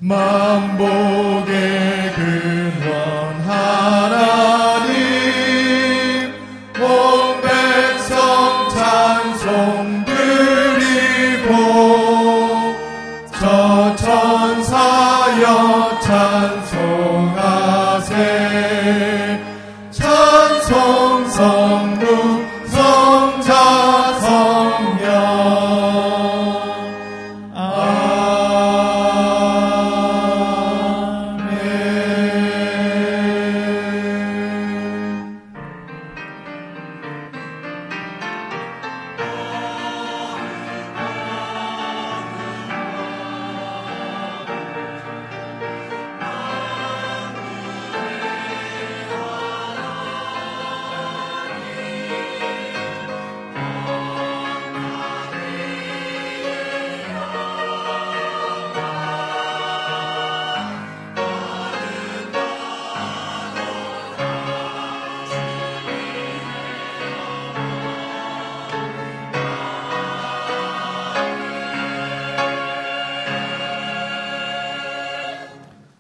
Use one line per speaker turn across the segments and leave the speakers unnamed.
만복의 근원 하나님, 온 백성 찬송 드리고 저 천사여 찬송하세. 찬송 성부 성자 성령.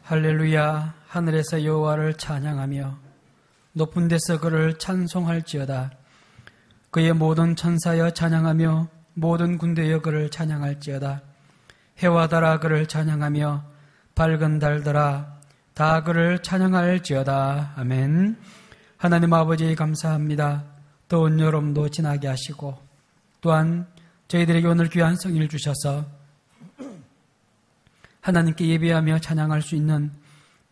할렐루야. 하늘에서 여호와를 찬양하며 높은 데서 그를 찬송할지어다. 그의 모든 천사여 찬양하며 모든 군대여 그를 찬양할지어다. 해와 달아 그를 찬양하며 밝은 달들아 다 그를 찬양할지어다. 아멘. 하나님 아버지 감사합니다. 더운 여름도 지나게 하시고 또한 저희들에게 오늘 귀한 성의를 주셔서 하나님께 예배하며 찬양할 수 있는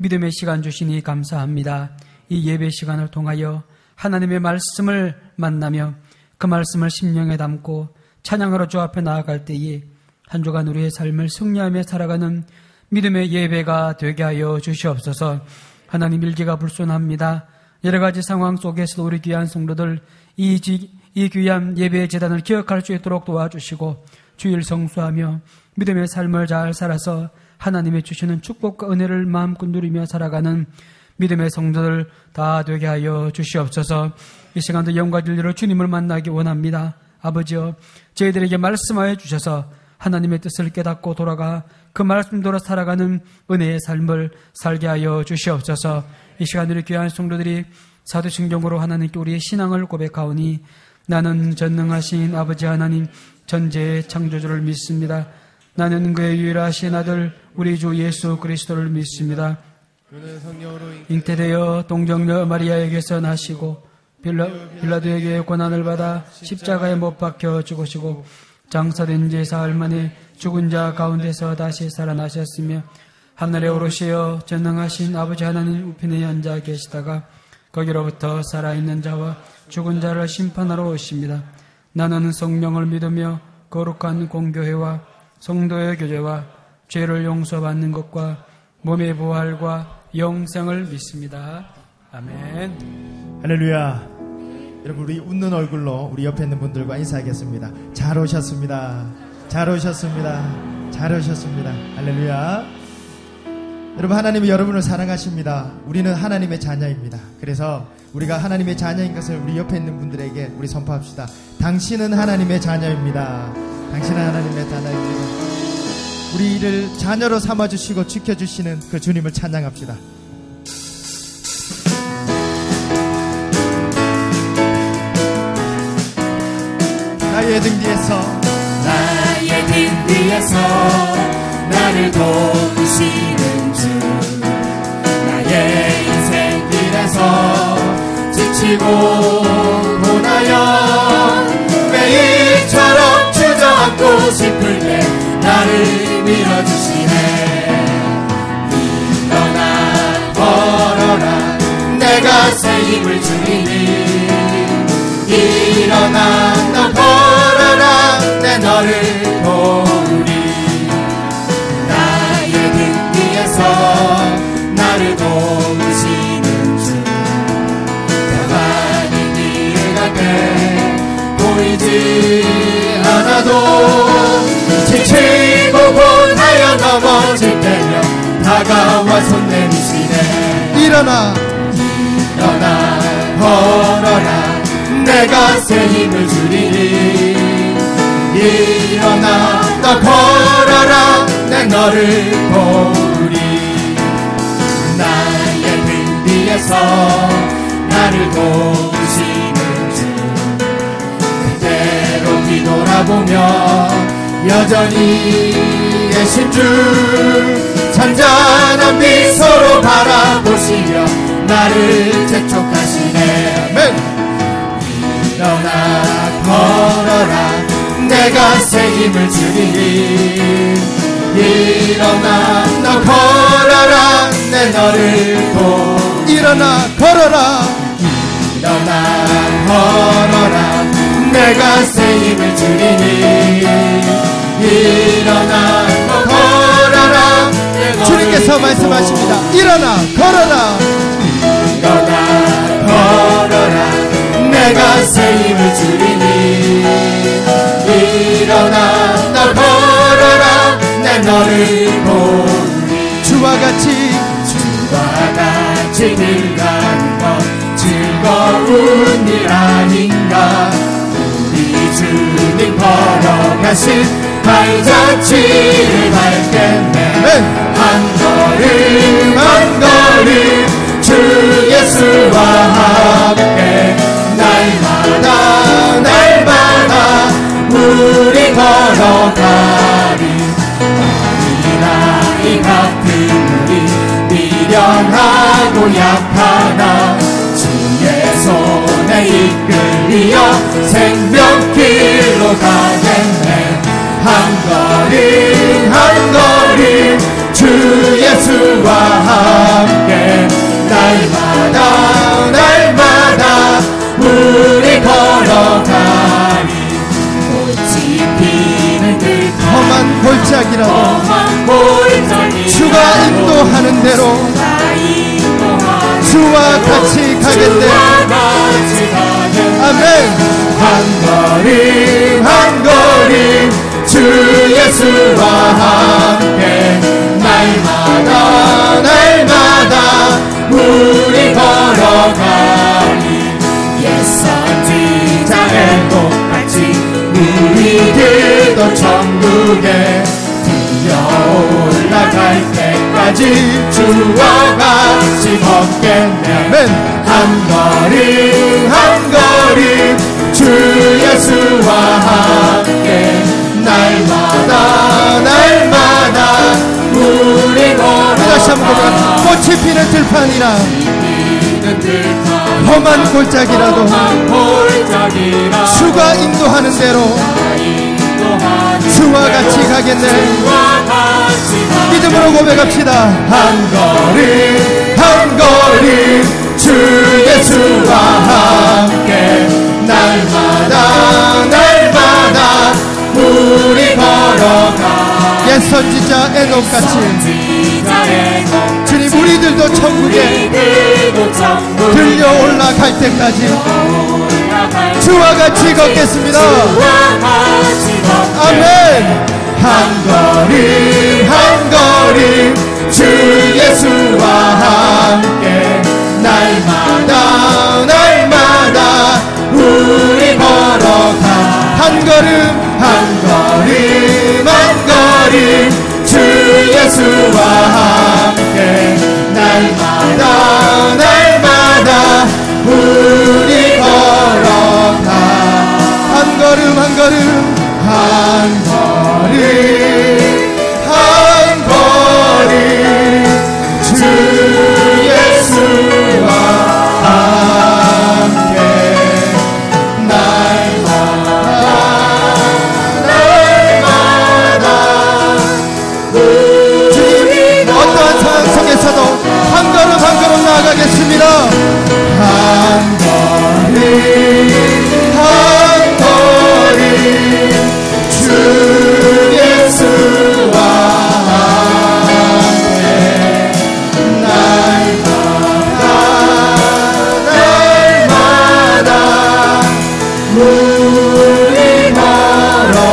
믿음의 시간 주시니 감사합니다. 이 예배 시간을 통하여 하나님의 말씀을 만나며 그 말씀을 심령에 담고 찬양하러 주 앞에 나아갈 때에 한 주간 우리의 삶을 승리하며 살아가는 믿음의 예배가 되게 하여 주시옵소서. 하나님 일기가 불손합니다. 여러 가지 상황 속에서도 우리 귀한 성도들 이 귀한 예배의 재단을 기억할 수 있도록 도와주시고 주일 성수하며 믿음의 삶을 잘 살아서 하나님의 주시는 축복과 은혜를 마음껏 누리며 살아가는 믿음의 성도들 다 되게 하여 주시옵소서. 이 시간도 영과 진리로 주님을 만나기 원합니다. 아버지여, 저희들에게 말씀하여 주셔서 하나님의 뜻을 깨닫고 돌아가 그 말씀대로 살아가는 은혜의 삶을 살게 하여 주시옵소서. 이 시간 우리 귀한 성도들이 사도신경으로 하나님께 우리의 신앙을 고백하오니 나는 전능하신 아버지 하나님 전지의 창조주를 믿습니다. 나는 그의 유일하신 아들 우리 주 예수 그리스도를 믿습니다. 잉태되어 동정녀 마리아에게서 나시고 빌라도에게 고난을 받아 십자가에 못 박혀 죽으시고 장사된 지 사흘 만에 죽은 자 가운데서 다시 살아나셨으며 하늘에 오르시어 전능하신 아버지 하나님 우편에 앉아 계시다가 거기로부터 살아있는 자와 죽은 자를 심판하러 오십니다. 나는 성령을 믿으며 거룩한 공교회와 성도의 교제와 죄를 용서받는 것과 몸의 부활과 영생을 믿습니다. 아멘.
할렐루야. 여러분, 우리 웃는 얼굴로 우리 옆에 있는 분들과 인사하겠습니다. 잘 오셨습니다. 잘 오셨습니다. 잘 오셨습니다. 할렐루야. 여러분, 하나님은 여러분을 사랑하십니다. 우리는 하나님의 자녀입니다. 그래서 우리가 하나님의 자녀인 것을 우리 옆에 있는 분들에게 우리 선포합시다. 당신은 하나님의 자녀입니다. 당신은 하나님의 자녀입니다. 우리를 자녀로 삼아주시고 지켜주시는 그 주님을 찬양합시다. 나의 등 뒤에서 나를 도우시는 주, 나의 인생길에서 지치고 고나여 매일처럼 주저앉고 싶을 때 나를 밀어주시네. 일어나 걸어라 내가 새 힘을 주리니. 일어나 너 걸어라 내 너를 도우리. 나의 등 뒤에서 나를 도우시는 주, 가만히 뒤에 가게 보이지 않아도 지치고 고나여 넘어질 때면 다가와 손 내미시네. 일어나 걸어라 내가 새 힘을 주리니. 일어나 너 걸어라 내
너를 도우리. 나의 등 뒤에서 나를 도우시는 주, 그대로 뒤돌아보며 여전히 계신 주, 잔잔한 미소로 바라보시며 나를 재촉하시네. 아멘. 일어나 걸어라, 내가 새 힘을 주리니. 일어나 너 걸어라, 내 너를 도우리.
일어나 걸어라,
일어나 걸어라, 내가 새 힘을 주리니. 일어나 너 걸어라, 내 너를
주님께서 말씀하십니다. 일어나 걸어라,
일어나 걸어라, 내가 새 힘을 주리니. 일어나 너 걸어라, 내 너를 도우리.
주와 같이
들어가는 것 즐거운 일 아닌가. 우리 주님 걸어가신 발자취를 밟겠네. 한 걸음 한 걸음 주 예수와 함께 날마다 날마다 우리 걸어가리. 나이 같은 우리 미련하고 약하나 주의 손에 이끌리어 생명길로 가겠네. 한 걸음 한 걸음 주 예수와 함께 날마다 날마다 우리 걸어가리. 꽃이 피는 듯한
험한 골짜기라도 주가 인도하는 대로 주와 같이 가겠네. 아멘.
한 걸음 한 걸음 주 예수와 함께 날마다 날마다 우리 걸어가리. 옛선지자의 똑같이 우리들도 천국에 올라갈 때까지 주와 같이 걷겠네.
아멘.
한 걸음 한 걸음 주 예수와 함께 날마다 날마다 우리
다시 한번
걸어가.
꽃이 피는 들판이라 험한 골짜기라도 주가 인도하는 대로 주와 같이 가겠네. 믿음으로 고백합시다.
한 걸음 한 걸음 주 예수와 함께 날마다 날마다 우리 걸어가.
옛 선지자 에녹같이 주님 우리들도 천국에 들려 올라갈 때까지 주와 같이 걷겠습니다. 아멘.
한 걸음 한 걸음 주 예수와 함께 날마다 날마다 우리 걸어가.
한 걸음
한 걸음 한 걸음 주 예수와 함께 날마다 날마다 우리 걸어가.
한 걸음 한 걸음
한 걸음 한 걸음 주 예수와 함께 날마다 날마다
주님 어떠한 상황 속에서도 한 걸음 한 걸음 나아가겠습니다.
한 걸음 한 걸음 주 예수와 함께 날마다 날마다 우리 걸어가리.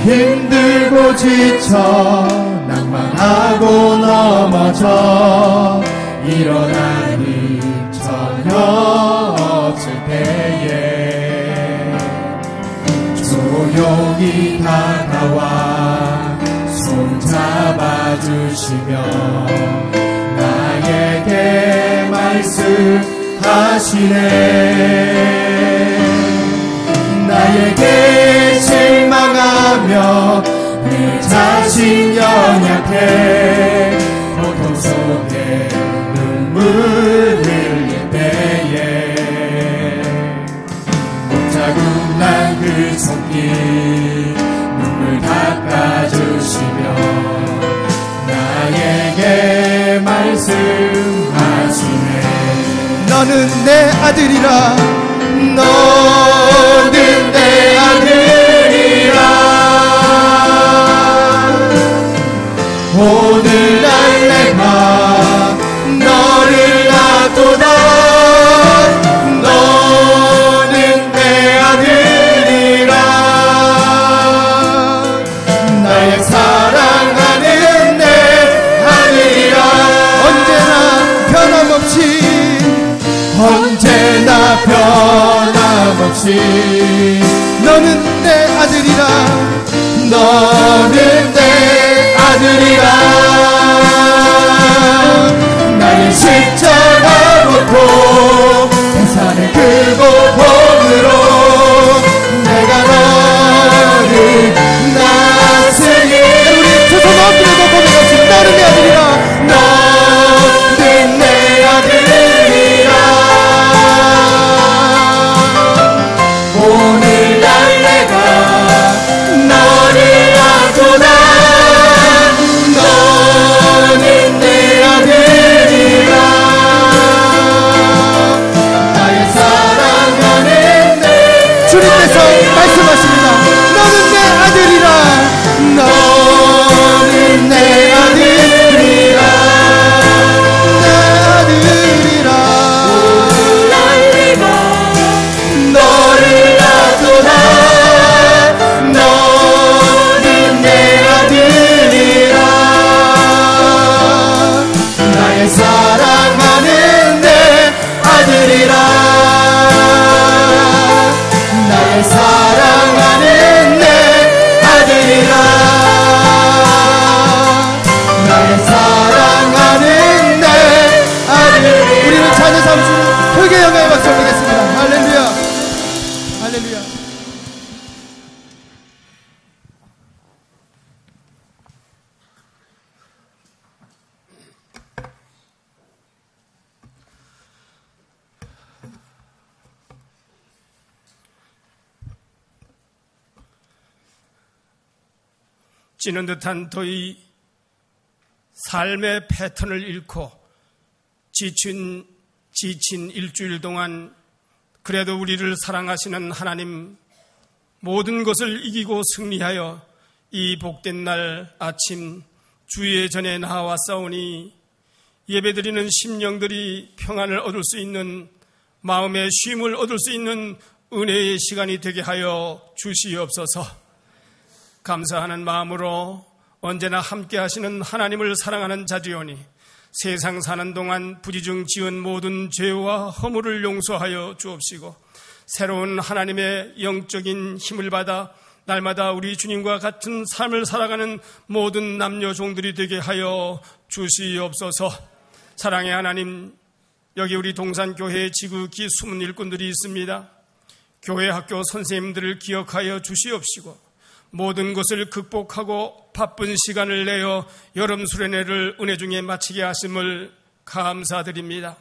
힘들고 지쳐 낭만하고 넘어져 일어나니 전혀 없을 때에 여기 다가와 손 잡아주시며 나에게 말씀하시네. 나에게 실망하며 내 자신 연약해 고통 속에 눈물 흘릴 때에 못자국 난 그 손길 눈물 닦아주시며 나에게 말씀하시네.
너는 내 아들이라.
너는 내 아들이라. 오늘날 내가 너를 놔두다. 너는 내 아들이라. 나의 사랑하는 내 아들이라. 언제나 변함없이
너는 내 아들이라.
너는 내 아들이라. 나의 십자가 묻고 태산의 그고봉으로 내가 너를 낳았으니.
우리 두 손 엎드려서 고백합시다. 너는 내 아들이라.
너는 내 아들이라. 오늘날 내가 너를 놔두다. 너는 내 아들이라. 나의 사랑하는 내
주님께서 말씀하십니다. 너는 내 아들이라.
너는 내 아들이라.
내 아들이라.
오늘날 내가 너를 놔두다. 너는 내 아들이라. 나의 사랑하는 내 아들이라. 나의 사랑하는 내 아들이라. 나의 사랑하는 내 아들.
우리는 자녀 삼수는 흙의 영광의 박수 올리겠습니다. 할렐루야. 할렐루야.
찌는 듯한 더위, 삶의 패턴을 잃고 지친 일주일 동안 그래도 우리를 사랑하시는 하나님, 모든 것을 이기고 승리하여 이 복된 날 아침 주의 전에 나와싸우니 예배드리는 심령들이 평안을 얻을 수 있는, 마음의 쉼을 얻을 수 있는 은혜의 시간이 되게 하여 주시옵소서. 감사하는 마음으로 언제나 함께 하시는 하나님을 사랑하는 자지오니 세상 사는 동안 부지중 지은 모든 죄와 허물을 용서하여 주옵시고 새로운 하나님의 영적인 힘을 받아 날마다 우리 주님과 같은 삶을 살아가는 모든 남녀 종들이 되게 하여 주시옵소서. 사랑의 하나님, 여기 우리 동산교회 지극히 숨은 일꾼들이 있습니다. 교회 학교 선생님들을 기억하여 주시옵시고 모든 것을 극복하고 바쁜 시간을 내어 여름 수련회를 은혜 중에 마치게 하심을 감사드립니다.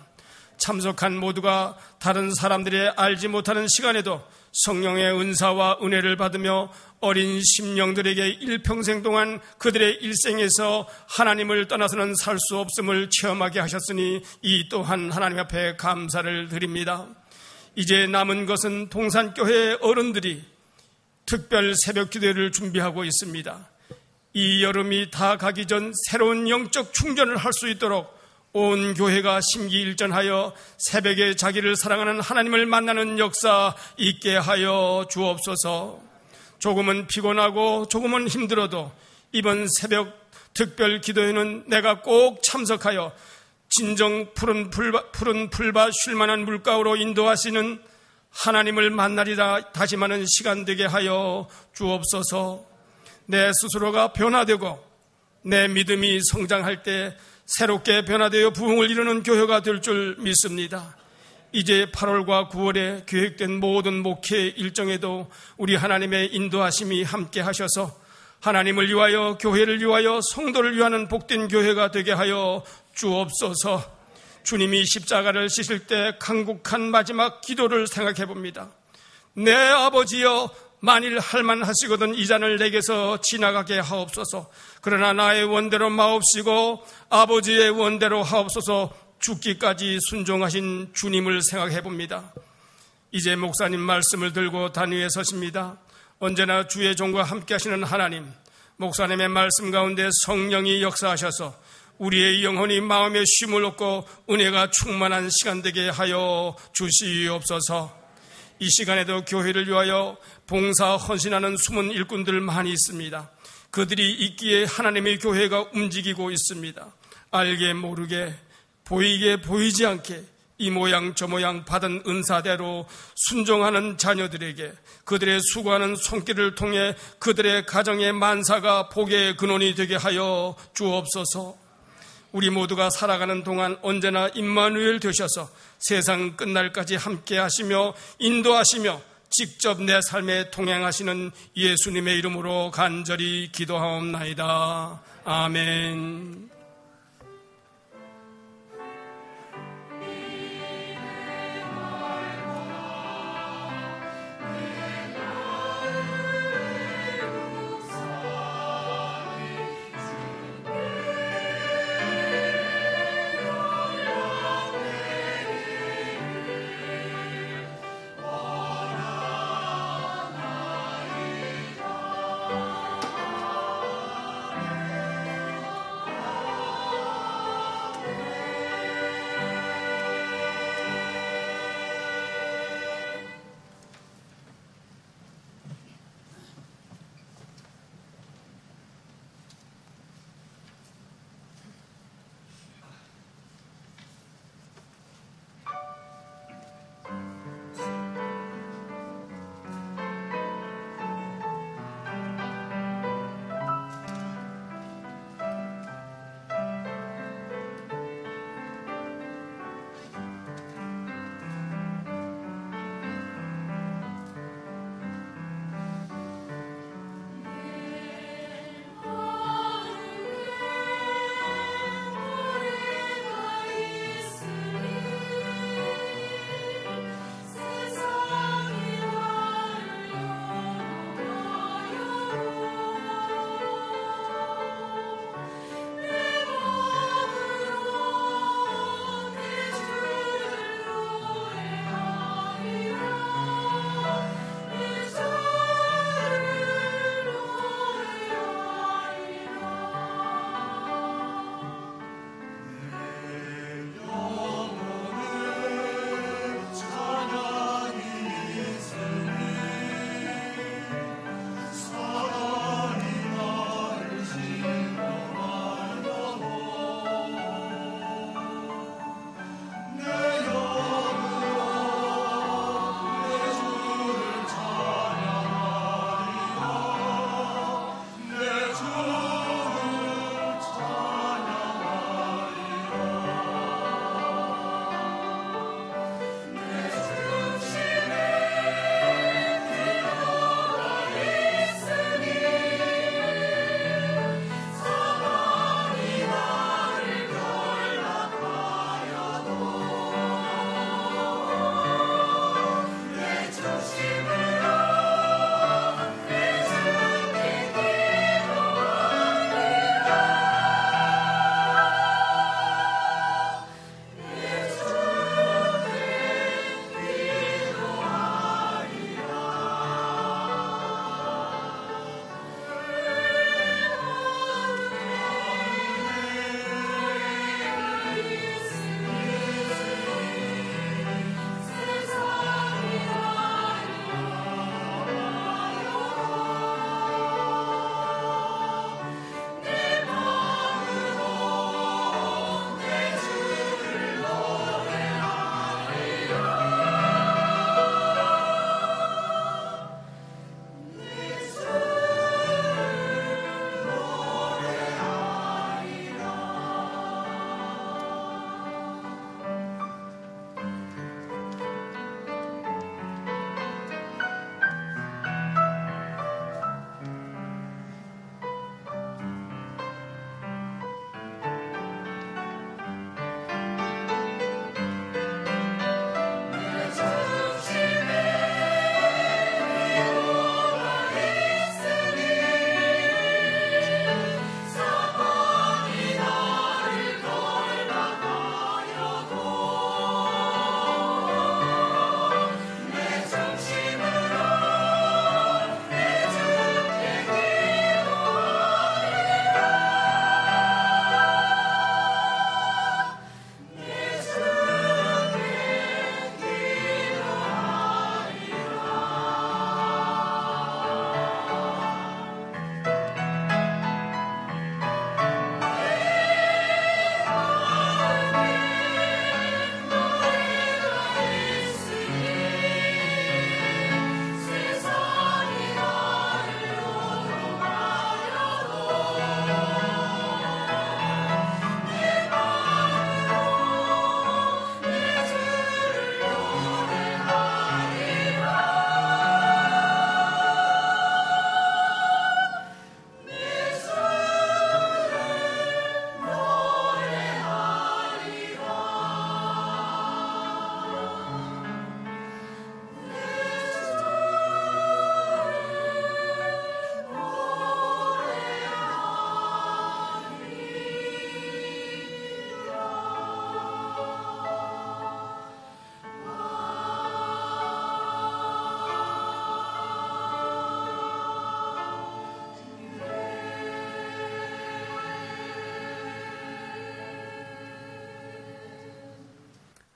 참석한 모두가 다른 사람들의 알지 못하는 시간에도 성령의 은사와 은혜를 받으며 어린 심령들에게 일평생 동안 그들의 일생에서 하나님을 떠나서는 살 수 없음을 체험하게 하셨으니 이 또한 하나님 앞에 감사를 드립니다. 이제 남은 것은 동산교회 어른들이 특별 새벽 기도를 준비하고 있습니다. 이 여름이 다 가기 전 새로운 영적 충전을 할 수 있도록 온 교회가 심기일전하여 새벽에 자기를 사랑하는 하나님을 만나는 역사 있게 하여 주옵소서. 조금은 피곤하고 조금은 힘들어도 이번 새벽 특별 기도회는 내가 꼭 참석하여 진정 푸른 풀밭 쉴만한 물가로 인도하시는 하나님을 만나리라 다짐하는 시간 되게 하여 주옵소서. 내 스스로가 변화되고 내 믿음이 성장할 때 새롭게 변화되어 부흥을 이루는 교회가 될 줄 믿습니다. 이제 8월과 9월에 계획된 모든 목회 일정에도 우리 하나님의 인도하심이 함께 하셔서 하나님을 위하여, 교회를 위하여, 성도를 위하는 복된 교회가 되게 하여 주옵소서. 주님이 십자가를 지실 때 간곡한 마지막 기도를 생각해 봅니다. 내 아버지여, 만일 할만하시거든 이 잔을 내게서 지나가게 하옵소서. 그러나 나의 원대로 마옵시고 아버지의 원대로 하옵소서. 죽기까지 순종하신 주님을 생각해 봅니다. 이제 목사님 말씀을 들고 단위에 서십니다. 언제나 주의 종과 함께 하시는 하나님, 목사님의 말씀 가운데 성령이 역사하셔서 우리의 영혼이 마음의 쉼을 얻고 은혜가 충만한 시간 되게 하여 주시옵소서. 이 시간에도 교회를 위하여 봉사 헌신하는 숨은 일꾼들 많이 있습니다. 그들이 있기에 하나님의 교회가 움직이고 있습니다. 알게 모르게, 보이게 보이지 않게 이 모양 저 모양 받은 은사대로 순종하는 자녀들에게 그들의 수고하는 손길을 통해 그들의 가정의 만사가 복의 근원이 되게 하여 주옵소서. 우리 모두가 살아가는 동안 언제나 임마누엘 되셔서 세상 끝날까지 함께 하시며 인도하시며 직접 내 삶에 동행하시는 예수님의 이름으로 간절히 기도하옵나이다. 아멘.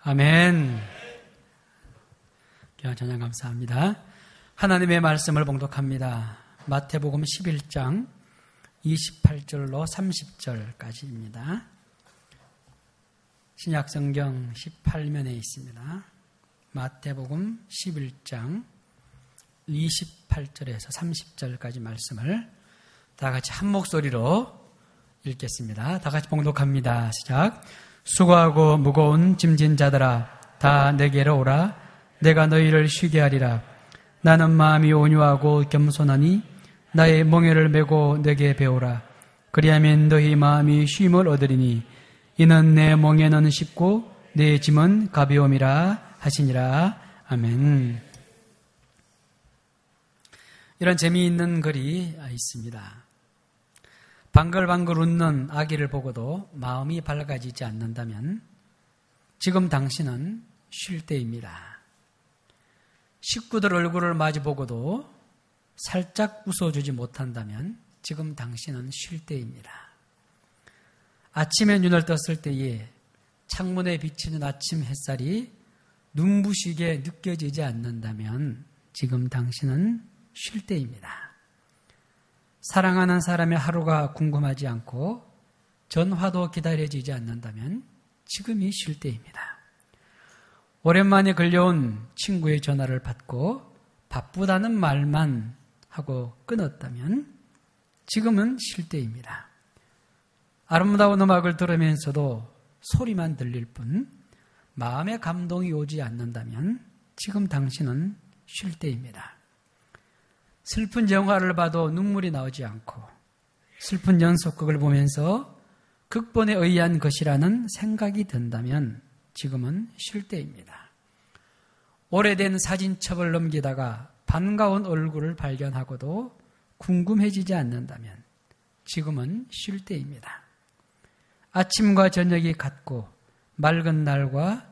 아멘. 귀한 찬양 감사합니다. 하나님의 말씀을 봉독합니다. 마태복음 11장 28절로 30절까지입니다. 신약성경 18면에 있습니다. 마태복음 11장 28절에서 30절까지 말씀을 다 같이 한 목소리로 읽겠습니다. 다 같이 봉독합니다. 시작. 수고하고 무거운 짐진 자들아 다 내게로 오라. 내가 너희를 쉬게 하리라. 나는 마음이 온유하고 겸손하니 나의 멍에를 메고 내게 배우라. 그리하면 너희 마음이 쉼을 얻으리니 이는 내 멍에는 쉽고 내 짐은 가벼움이라 하시니라. 아멘. 이런 재미있는 글이 있습니다. 방글방글 웃는 아기를 보고도 마음이 밝아지지 않는다면 지금 당신은 쉴 때입니다. 식구들 얼굴을 마주보고도 살짝 웃어주지 못한다면 지금 당신은 쉴 때입니다. 아침에 눈을 떴을 때에 창문에 비치는 아침 햇살이 눈부시게 느껴지지 않는다면 지금 당신은 쉴 때입니다. 사랑하는 사람의 하루가 궁금하지 않고 전화도 기다려지지 않는다면 지금이 쉴 때입니다. 오랜만에 걸려온 친구의 전화를 받고 바쁘다는 말만 하고 끊었다면 지금은 쉴 때입니다. 아름다운 음악을 들으면서도 소리만 들릴 뿐 마음의 감동이 오지 않는다면 지금 당신은 쉴 때입니다. 슬픈 영화를 봐도 눈물이 나오지 않고 슬픈 연속극을 보면서 극본에 의한 것이라는 생각이 든다면 지금은 쉴 때입니다. 오래된 사진첩을 넘기다가 반가운 얼굴을 발견하고도 궁금해지지 않는다면 지금은 쉴 때입니다. 아침과 저녁이 같고 맑은 날과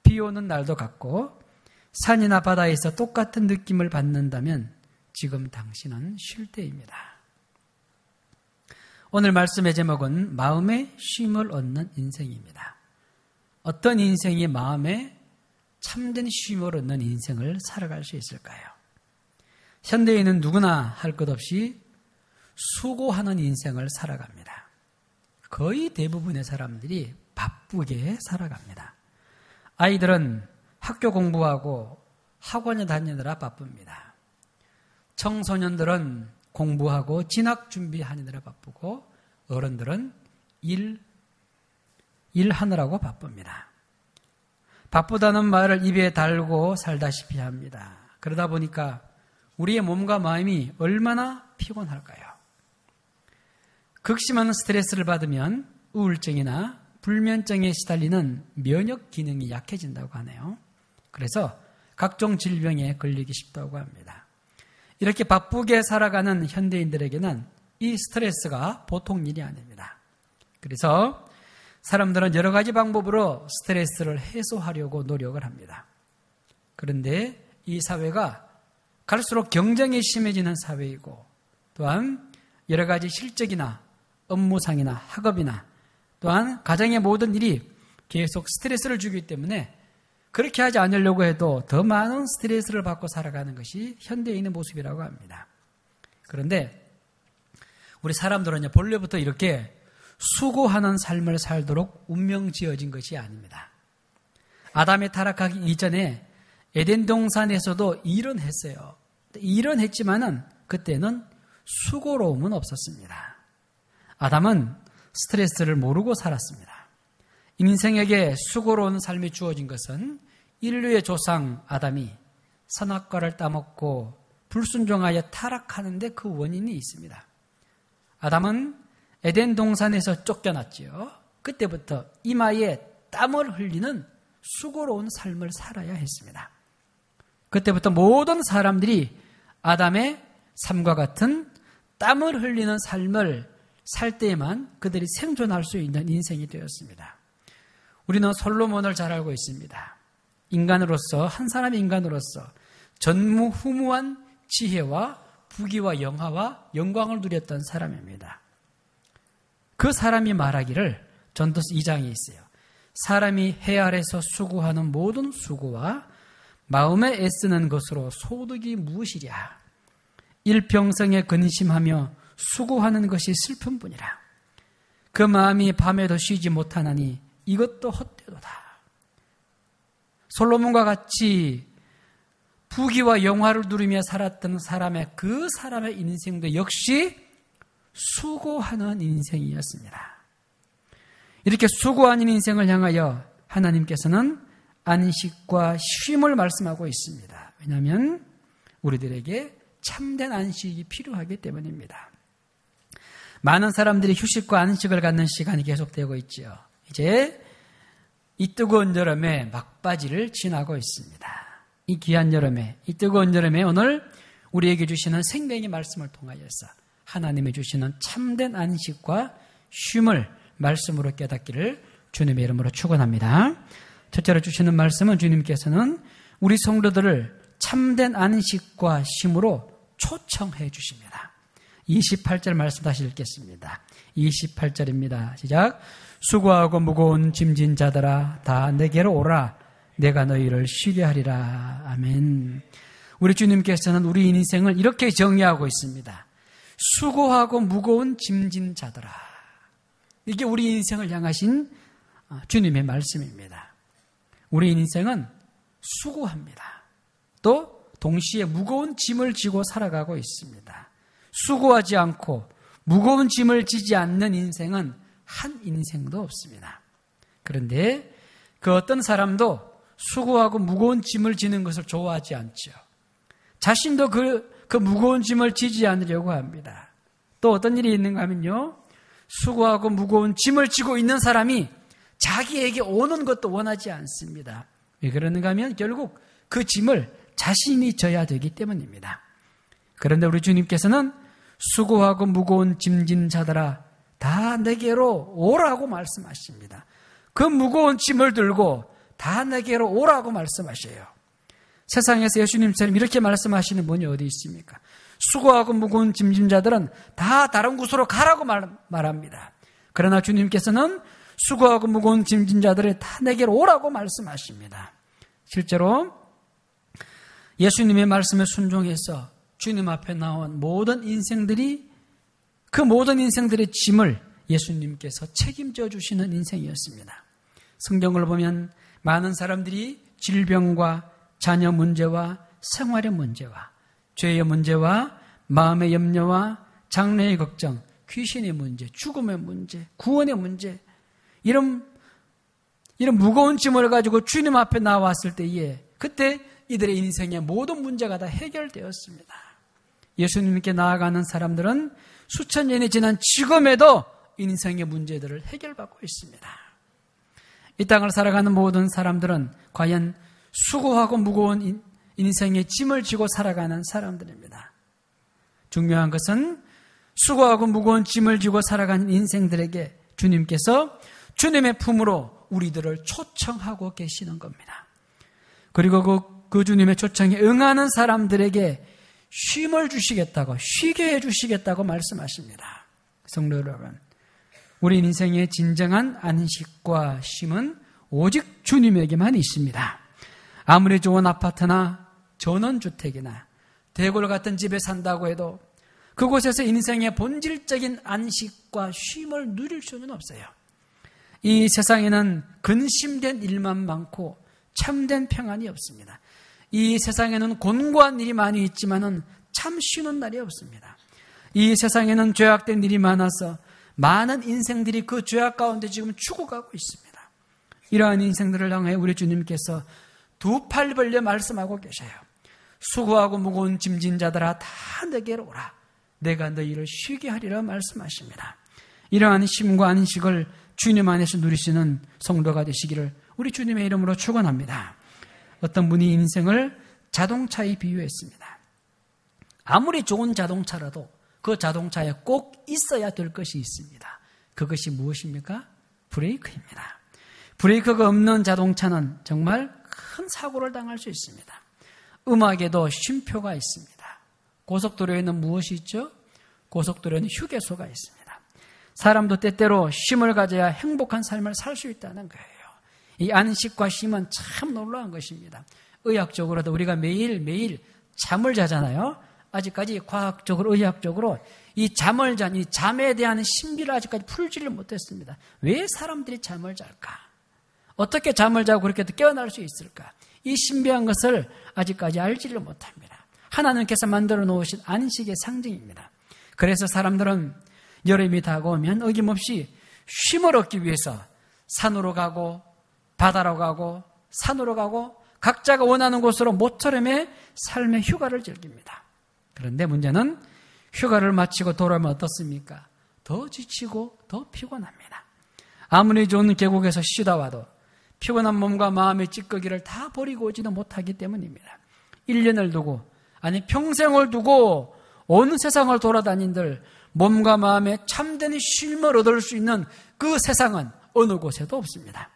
비 오는 날도 같고 산이나 바다에서 똑같은 느낌을 받는다면 지금 당신은 쉴 때입니다. 오늘 말씀의 제목은 마음의 쉼을 얻는 인생입니다. 어떤 인생이 마음에 참된 쉼을 얻는 인생을 살아갈 수 있을까요? 현대인은 누구나 할 것 없이 수고하는 인생을 살아갑니다. 거의 대부분의 사람들이 바쁘게 살아갑니다. 아이들은 학교 공부하고 학원에 다니느라 바쁩니다. 청소년들은 공부하고 진학 준비하느라 바쁘고 어른들은 일하느라고 바쁩니다. 바쁘다는 말을 입에 달고 살다시피 합니다. 그러다 보니까 우리의 몸과 마음이 얼마나 피곤할까요? 극심한 스트레스를 받으면 우울증이나 불면증에 시달리는 면역 기능이 약해진다고 하네요. 그래서 각종 질병에 걸리기 쉽다고 합니다. 이렇게 바쁘게 살아가는 현대인들에게는 이 스트레스가 보통 일이 아닙니다. 그래서 사람들은 여러 가지 방법으로 스트레스를 해소하려고 노력을 합니다. 그런데 이 사회가 갈수록 경쟁이 심해지는 사회이고 또한 여러 가지 실적이나 업무상이나 학업이나 또한 가정의 모든 일이 계속 스트레스를 주기 때문에 그렇게 하지 않으려고 해도 더 많은 스트레스를 받고 살아가는 것이 현대인의 모습이라고 합니다. 그런데 우리 사람들은 본래부터 이렇게 수고하는 삶을 살도록 운명 지어진 것이 아닙니다. 아담의 타락하기 이전에 에덴 동산에서도 일은 했어요. 일은 했지만은 그때는 수고로움은 없었습니다. 아담은 스트레스를 모르고 살았습니다. 인생에게 수고로운 삶이 주어진 것은 인류의 조상 아담이 선악과를 따먹고 불순종하여 타락하는데 그 원인이 있습니다. 아담은 에덴 동산에서 쫓겨났지요. 그때부터 이마에 땀을 흘리는 수고로운 삶을 살아야 했습니다. 그때부터 모든 사람들이 아담의 삶과 같은 땀을 흘리는 삶을 살 때에만 그들이 생존할 수 있는 인생이 되었습니다. 우리는 솔로몬을 잘 알고 있습니다. 인간으로서, 한 사람의 인간으로서 전무후무한 지혜와 부귀와 영화와 영광을 누렸던 사람입니다. 그 사람이 말하기를 전도서 2장에 있어요. 사람이 해 아래서 수고하는 모든 수고와 마음에 애쓰는 것으로 소득이 무엇이랴. 일평생에 근심하며 수고하는 것이 슬픔뿐이라. 그 마음이 밤에도 쉬지 못하나니 이것도 헛되도다. 솔로몬과 같이 부귀와 영화를 누리며 살았던 그 사람의 인생도 역시 수고하는 인생이었습니다. 이렇게 수고하는 인생을 향하여 하나님께서는 안식과 쉼을 말씀하고 있습니다. 왜냐하면 우리들에게 참된 안식이 필요하기 때문입니다. 많은 사람들이 휴식과 안식을 갖는 시간이 계속되고 있죠. 이제 이 뜨거운 여름에 막바지를 지나고 있습니다. 이 귀한 여름에, 이 뜨거운 여름에 오늘 우리에게 주시는 생명의 말씀을 통하여서 하나님이 주시는 참된 안식과 쉼을 말씀으로 깨닫기를 주님의 이름으로 축원합니다. 첫째로 주시는 말씀은 주님께서는 우리 성도들을 참된 안식과 쉼으로 초청해 주십니다. 28절 말씀 다시 읽겠습니다. 28절입니다. 시작. 수고하고 무거운 짐진 자들아 다 내게로 오라. 내가 너희를 쉬게 하리라. 아멘. 우리 주님께서는 우리 인생을 이렇게 정의하고 있습니다. 수고하고 무거운 짐진 자들아. 이게 우리 인생을 향하신 주님의 말씀입니다. 우리 인생은 수고합니다. 또 동시에 무거운 짐을 지고 살아가고 있습니다. 수고하지 않고 무거운 짐을 지지 않는 인생은 한 인생도 없습니다. 그런데 그 어떤 사람도 수고하고 무거운 짐을 지는 것을 좋아하지 않죠. 자신도 그 무거운 짐을 지지 않으려고 합니다. 또 어떤 일이 있는가 하면요. 수고하고 무거운 짐을 지고 있는 사람이 자기에게 오는 것도 원하지 않습니다. 왜 그러는가 하면 결국 그 짐을 자신이 져야 되기 때문입니다. 그런데 우리 주님께서는 수고하고 무거운 짐진 자들아 다 내게로 오라고 말씀하십니다. 그 무거운 짐을 들고 다 내게로 오라고 말씀하셔요. 세상에서 예수님처럼 이렇게 말씀하시는 분이 어디 있습니까? 수고하고 무거운 짐진 자들은 다 다른 곳으로 가라고 말합니다. 그러나 주님께서는 수고하고 무거운 짐진 자들을 다 내게로 오라고 말씀하십니다. 실제로 예수님의 말씀에 순종해서 주님 앞에 나온 모든 인생들이 그 모든 인생들의 짐을 예수님께서 책임져 주시는 인생이었습니다. 성경을 보면 많은 사람들이 질병과 자녀 문제와 생활의 문제와 죄의 문제와 마음의 염려와 장래의 걱정, 귀신의 문제, 죽음의 문제, 구원의 문제 이런 무거운 짐을 가지고 주님 앞에 나왔을 때에 그때 이들의 인생의 모든 문제가 다 해결되었습니다. 예수님께 나아가는 사람들은 수천 년이 지난 지금에도 인생의 문제들을 해결받고 있습니다. 이 땅을 살아가는 모든 사람들은 과연 수고하고 무거운 인생의 짐을 지고 살아가는 사람들입니다. 중요한 것은 수고하고 무거운 짐을 지고 살아가는 인생들에게 주님께서 주님의 품으로 우리들을 초청하고 계시는 겁니다. 그리고 그 주님의 초청에 응하는 사람들에게 쉼을 주시겠다고, 쉬게 해주시겠다고 말씀하십니다. 성도 여러분, 우리 인생의 진정한 안식과 쉼은 오직 주님에게만 있습니다. 아무리 좋은 아파트나 전원주택이나 대골 같은 집에 산다고 해도 그곳에서 인생의 본질적인 안식과 쉼을 누릴 수는 없어요. 이 세상에는 근심된 일만 많고 참된 평안이 없습니다. 이 세상에는 곤고한 일이 많이 있지만은 참 쉬는 날이 없습니다. 이 세상에는 죄악된 일이 많아서 많은 인생들이 그 죄악 가운데 지금 죽어가고 있습니다. 이러한 인생들을 향해 우리 주님께서 두 팔 벌려 말씀하고 계셔요. 수고하고 무거운 짐진 자들아 다 내게로 오라. 내가 너희를 쉬게 하리라 말씀하십니다. 이러한 쉼과 안식을 주님 안에서 누리시는 성도가 되시기를 우리 주님의 이름으로 축원합니다. 어떤 분이 인생을 자동차에 비유했습니다. 아무리 좋은 자동차라도 그 자동차에 꼭 있어야 될 것이 있습니다. 그것이 무엇입니까? 브레이크입니다. 브레이크가 없는 자동차는 정말 큰 사고를 당할 수 있습니다. 음악에도 쉼표가 있습니다. 고속도로에는 무엇이 있죠? 고속도로에는 휴게소가 있습니다. 사람도 때때로 쉼을 가져야 행복한 삶을 살 수 있다는 거예요. 이 안식과 쉼은 참 놀라운 것입니다. 의학적으로도 우리가 매일매일 잠을 자잖아요. 아직까지 과학적으로, 의학적으로 이 잠을 잔, 이 잠에 대한 신비를 아직까지 풀지를 못했습니다. 왜 사람들이 잠을 잘까? 어떻게 잠을 자고 그렇게 깨어날 수 있을까? 이 신비한 것을 아직까지 알지를 못합니다. 하나님께서 만들어 놓으신 안식의 상징입니다. 그래서 사람들은 여름이 다가오면 어김없이 쉼을 얻기 위해서 산으로 가고 바다로 가고 산으로 가고 각자가 원하는 곳으로 모처럼의 삶의 휴가를 즐깁니다. 그런데 문제는 휴가를 마치고 돌아오면 어떻습니까? 더 지치고 더 피곤합니다. 아무리 좋은 계곡에서 쉬다 와도 피곤한 몸과 마음의 찌꺼기를 다 버리고 오지도 못하기 때문입니다. 1년을 두고, 아니 평생을 두고 온 세상을 돌아다닌들 몸과 마음에 참된 쉼을 얻을 수 있는 그 세상은 어느 곳에도 없습니다.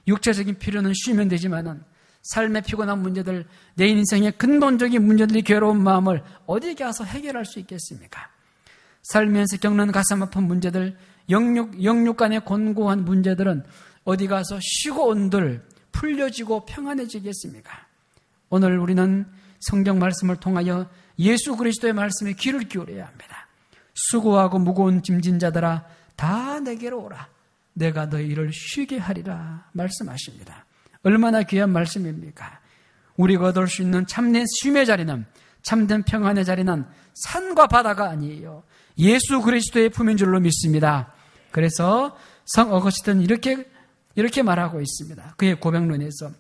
육체적인 필요는 쉬면 되지만은 삶의 피곤한 문제들, 내 인생의 근본적인 문제들이 괴로운 마음을 어디 가서 해결할 수 있겠습니까? 살면서 겪는 가슴 아픈 문제들, 영육 간의 곤고한 문제들은 어디 가서 쉬고 온들 풀려지고 평안해지겠습니까? 오늘 우리는 성경 말씀을 통하여 예수 그리스도의 말씀에 귀를 기울여야 합니다. 수고하고 무거운 짐진 자들아 다 내게로 오라. 내가 너희를 쉬게 하리라 말씀하십니다. 얼마나 귀한 말씀입니까? 우리가 얻을 수 있는 참된 쉼의 자리는, 참된 평안의 자리는 산과 바다가 아니에요. 예수 그리스도의 품인 줄로 믿습니다. 그래서 성 어거스틴은 이렇게 말하고 있습니다. 그의 고백론에서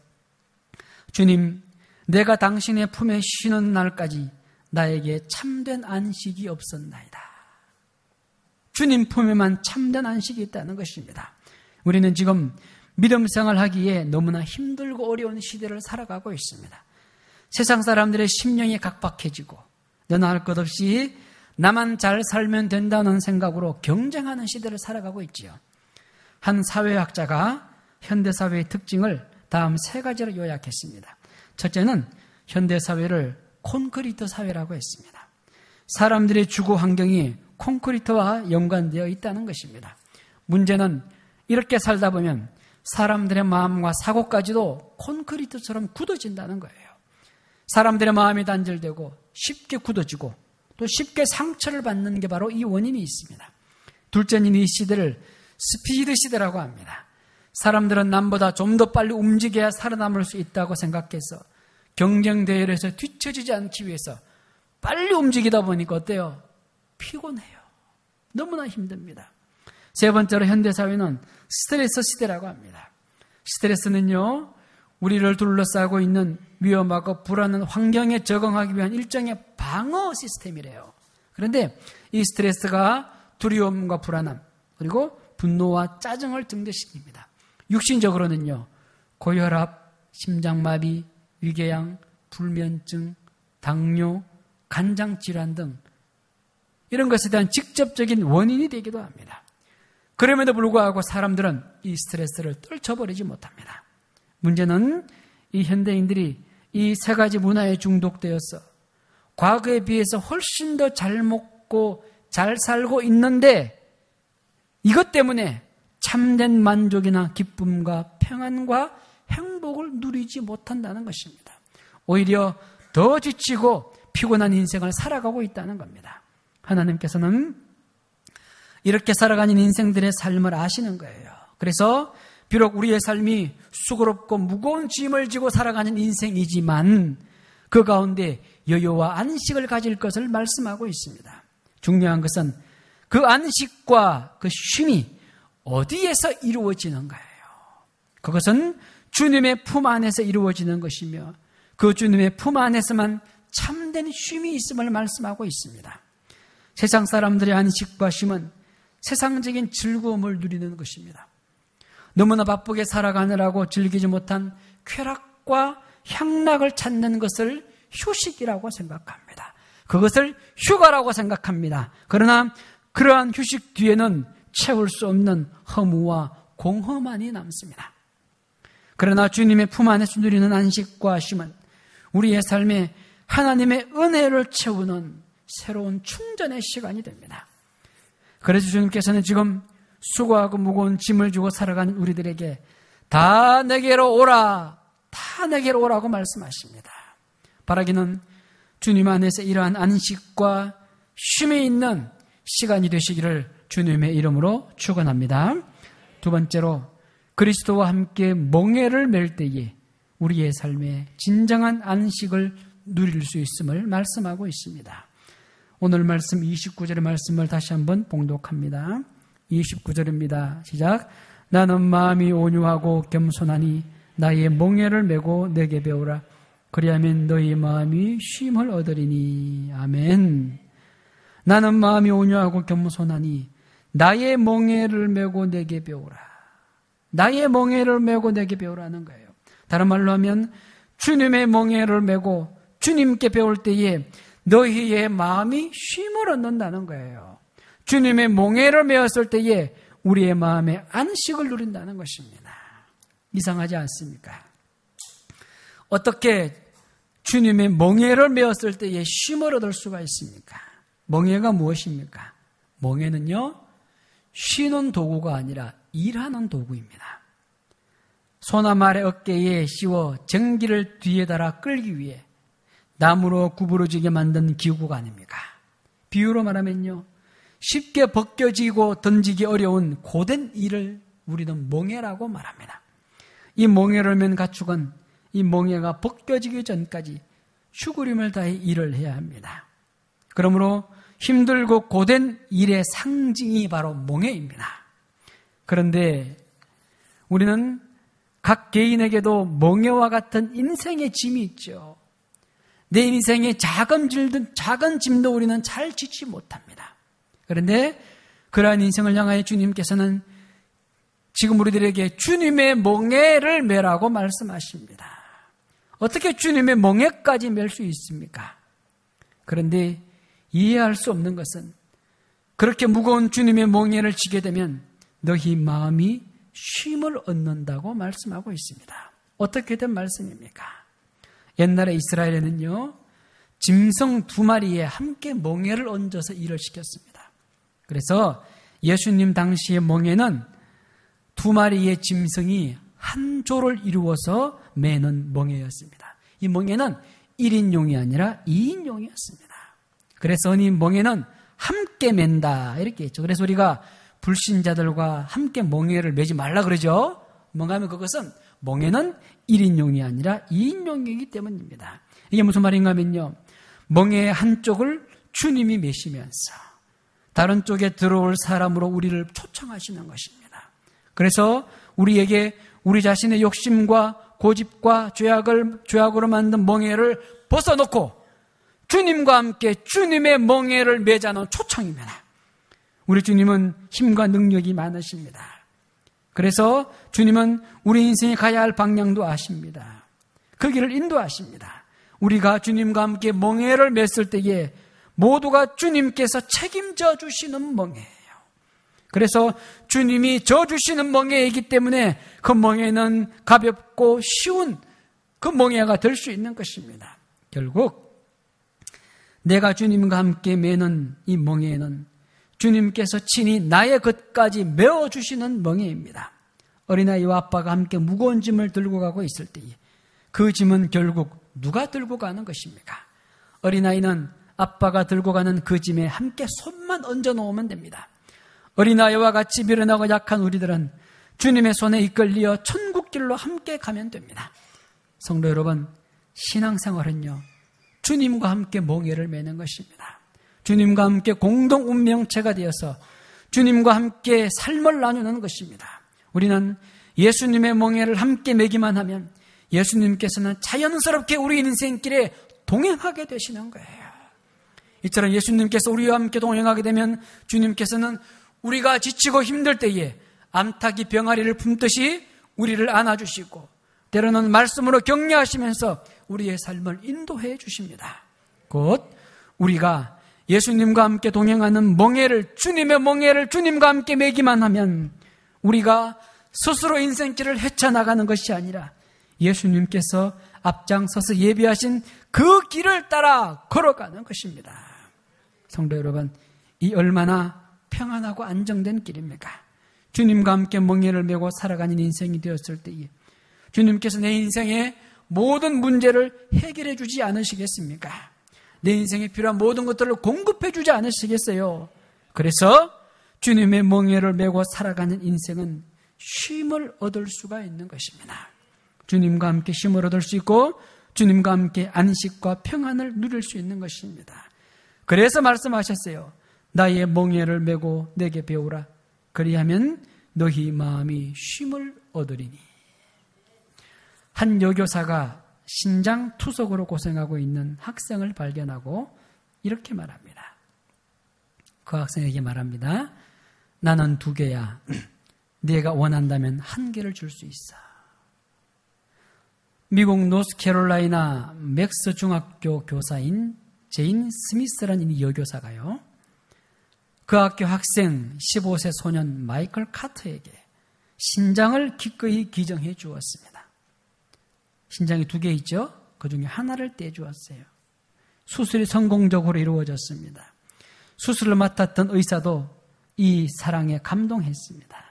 주님, 내가 당신의 품에 쉬는 날까지 나에게 참된 안식이 없었나이다. 주님 품에만 참된 안식이 있다는 것입니다. 우리는 지금 믿음 생활하기에 너무나 힘들고 어려운 시대를 살아가고 있습니다. 세상 사람들의 심령이 각박해지고 너나 할 것 없이 나만 잘 살면 된다는 생각으로 경쟁하는 시대를 살아가고 있지요. 한 사회학자가 현대사회의 특징을 다음 3가지로 요약했습니다. 첫째는 현대사회를 콘크리트 사회라고 했습니다. 사람들의 주거 환경이 콘크리트와 연관되어 있다는 것입니다. 문제는 이렇게 살다 보면 사람들의 마음과 사고까지도 콘크리트처럼 굳어진다는 거예요. 사람들의 마음이 단절되고 쉽게 굳어지고 또 쉽게 상처를 받는 게 바로 이 원인이 있습니다. 둘째는 이 시대를 스피드 시대라고 합니다. 사람들은 남보다 좀 더 빨리 움직여야 살아남을 수 있다고 생각해서 경쟁 대회에서 뒤처지지 않기 위해서 빨리 움직이다 보니까 어때요? 피곤해요. 너무나 힘듭니다. 세 번째로 현대사회는 스트레스 시대라고 합니다. 스트레스는요, 우리를 둘러싸고 있는 위험하고 불안한 환경에 적응하기 위한 일종의 방어 시스템이래요. 그런데 이 스트레스가 두려움과 불안함, 그리고 분노와 짜증을 증대시킵니다. 육신적으로는요, 고혈압, 심장마비, 위궤양, 불면증, 당뇨, 간장질환 등 이런 것에 대한 직접적인 원인이 되기도 합니다. 그럼에도 불구하고 사람들은 이 스트레스를 떨쳐버리지 못합니다. 문제는 이 현대인들이 이 3가지 문화에 중독되어서 과거에 비해서 훨씬 더 잘 먹고 잘 살고 있는데 이것 때문에 참된 만족이나 기쁨과 평안과 행복을 누리지 못한다는 것입니다. 오히려 더 지치고 피곤한 인생을 살아가고 있다는 겁니다. 하나님께서는 이렇게 살아가는 인생들의 삶을 아시는 거예요. 그래서 비록 우리의 삶이 수고롭고 무거운 짐을 지고 살아가는 인생이지만 그 가운데 여유와 안식을 가질 것을 말씀하고 있습니다. 중요한 것은 그 안식과 그 쉼이 어디에서 이루어지는가요? 그것은 주님의 품 안에서 이루어지는 것이며 그 주님의 품 안에서만 참된 쉼이 있음을 말씀하고 있습니다. 세상 사람들의 안식과 쉼은 세상적인 즐거움을 누리는 것입니다. 너무나 바쁘게 살아가느라고 즐기지 못한 쾌락과 향락을 찾는 것을 휴식이라고 생각합니다. 그것을 휴가라고 생각합니다. 그러나 그러한 휴식 뒤에는 채울 수 없는 허무와 공허만이 남습니다. 그러나 주님의 품 안에서 누리는 안식과 쉼은 우리의 삶에 하나님의 은혜를 채우는 새로운 충전의 시간이 됩니다. 그래서 주님께서는 지금 수고하고 무거운 짐을 지고 살아가는 우리들에게 다 내게로 오라, 다 내게로 오라고 말씀하십니다. 바라기는 주님 안에서 이러한 안식과 쉼이 있는 시간이 되시기를 주님의 이름으로 축원합니다. 두 번째로, 그리스도와 함께 멍에를 맬 때에 우리의 삶에 진정한 안식을 누릴 수 있음을 말씀하고 있습니다. 오늘 말씀 29절의 말씀을 다시 한번 봉독합니다. 29절입니다. 시작. 나는 마음이 온유하고 겸손하니 나의 멍에를 메고 내게 배우라. 그리하면 너희 마음이 쉼을 얻으리니. 아멘. 나는 마음이 온유하고 겸손하니 나의 멍에를 메고 내게 배우라. 나의 멍에를 메고 내게 배우라는 거예요. 다른 말로 하면 주님의 멍에를 메고 주님께 배울 때에 너희의 마음이 쉼을 얻는다는 거예요. 주님의 멍에를 메었을 때에 우리의 마음에 안식을 누린다는 것입니다. 이상하지 않습니까? 어떻게 주님의 멍에를 메었을 때에 쉼을 얻을 수가 있습니까? 멍에가 무엇입니까? 멍에는요, 쉬는 도구가 아니라 일하는 도구입니다. 소나말의 어깨에 씌워 전기를 뒤에 달아 끌기 위해 나무로 구부러지게 만든 기구가 아닙니까? 비유로 말하면요, 쉽게 벗겨지고 던지기 어려운 고된 일을 우리는 멍에라고 말합니다. 이 멍에를 맨 가축은 이 멍에가 벗겨지기 전까지 죽으림을 다해 일을 해야 합니다. 그러므로 힘들고 고된 일의 상징이 바로 멍에입니다. 그런데 우리는 각 개인에게도 멍에와 같은 인생의 짐이 있죠. 내 인생의 작은 짐도 우리는 잘 지지 못합니다. 그런데 그러한 인생을 향하여 주님께서는 지금 우리들에게 주님의 멍에를 메라고 말씀하십니다. 어떻게 주님의 멍에까지 멜 수 있습니까? 그런데 이해할 수 없는 것은 그렇게 무거운 주님의 멍에를 지게 되면 너희 마음이 쉼을 얻는다고 말씀하고 있습니다. 어떻게 된 말씀입니까? 옛날에 이스라엘에는요, 짐승 2마리에 함께 멍에를 얹어서 일을 시켰습니다. 그래서 예수님 당시의 멍에는 2마리의 짐승이 한 조를 이루어서 매는 멍에였습니다. 이 멍에는 1인용이 아니라 2인용이었습니다. 그래서 이 멍에는 함께 맨다 이렇게 했죠. 그래서 우리가 불신자들과 함께 멍에를 매지 말라 그러죠. 뭔가 하면 그것은 멍에는 1인용이 아니라 2인용이기 때문입니다. 이게 무슨 말인가 하면요, 멍에의 한쪽을 주님이 매시면서 다른 쪽에 들어올 사람으로 우리를 초청하시는 것입니다. 그래서 우리에게 우리 자신의 욕심과 고집과 죄악으로 만든 멍에를 벗어놓고 주님과 함께 주님의 멍에를 매자는 초청입니다. 우리 주님은 힘과 능력이 많으십니다. 그래서 주님은 우리 인생이 가야 할 방향도 아십니다. 그 길을 인도하십니다. 우리가 주님과 함께 멍에를 맸을 때에 모두가 주님께서 책임져 주시는 멍에예요. 그래서 주님이 져주시는 멍에이기 때문에 그 멍에는 가볍고 쉬운 그 멍에가 될 수 있는 것입니다. 결국 내가 주님과 함께 매는 이 멍에는 주님께서 친히 나의 것까지 메어주시는 멍에입니다. 어린아이와 아빠가 함께 무거운 짐을 들고 가고 있을 때에 그 짐은 결국 누가 들고 가는 것입니까? 어린아이는 아빠가 들고 가는 그 짐에 함께 손만 얹어 놓으면 됩니다. 어린아이와 같이 미련하고 약한 우리들은 주님의 손에 이끌려 천국길로 함께 가면 됩니다. 성도 여러분, 신앙생활은요, 주님과 함께 멍에를 매는 것입니다. 주님과 함께 공동 운명체가 되어서 주님과 함께 삶을 나누는 것입니다. 우리는 예수님의 멍에를 함께 매기만 하면 예수님께서는 자연스럽게 우리 인생길에 동행하게 되시는 거예요. 이처럼 예수님께서 우리와 함께 동행하게 되면 주님께서는 우리가 지치고 힘들 때에 암탉이 병아리를 품듯이 우리를 안아주시고 때로는 말씀으로 격려하시면서 우리의 삶을 인도해 주십니다. 곧 우리가 예수님과 함께 동행하는 멍에를, 주님의 멍에를 주님과 함께 매기만 하면 우리가 스스로 인생길을 헤쳐나가는 것이 아니라 예수님께서 앞장서서 예비하신 그 길을 따라 걸어가는 것입니다. 성도 여러분, 이 얼마나 평안하고 안정된 길입니까? 주님과 함께 멍에를 메고 살아가는 인생이 되었을 때에 주님께서 내 인생의 모든 문제를 해결해 주지 않으시겠습니까? 내 인생에 필요한 모든 것들을 공급해 주지 않으시겠어요? 그래서 주님의 멍에를 메고 살아가는 인생은 쉼을 얻을 수가 있는 것입니다. 주님과 함께 쉼을 얻을 수 있고 주님과 함께 안식과 평안을 누릴 수 있는 것입니다. 그래서 말씀하셨어요. 나의 멍에를 메고 내게 배우라. 그리하면 너희 마음이 쉼을 얻으리니. 한 여교사가 신장 투석으로 고생하고 있는 학생을 발견하고 이렇게 말합니다. 그 학생에게 말합니다. 나는 2개야. 네가 원한다면 1개를 줄 수 있어. 미국 노스캐롤라이나 맥스 중학교 교사인 제인 스미스라는 이 여교사가요. 그 학교 학생 15세 소년 마이클 카트에게 신장을 기꺼이 기증해 주었습니다. 신장이 2개 있죠? 그 중에 하나를 떼주었어요. 수술이 성공적으로 이루어졌습니다. 수술을 맡았던 의사도 이 사랑에 감동했습니다.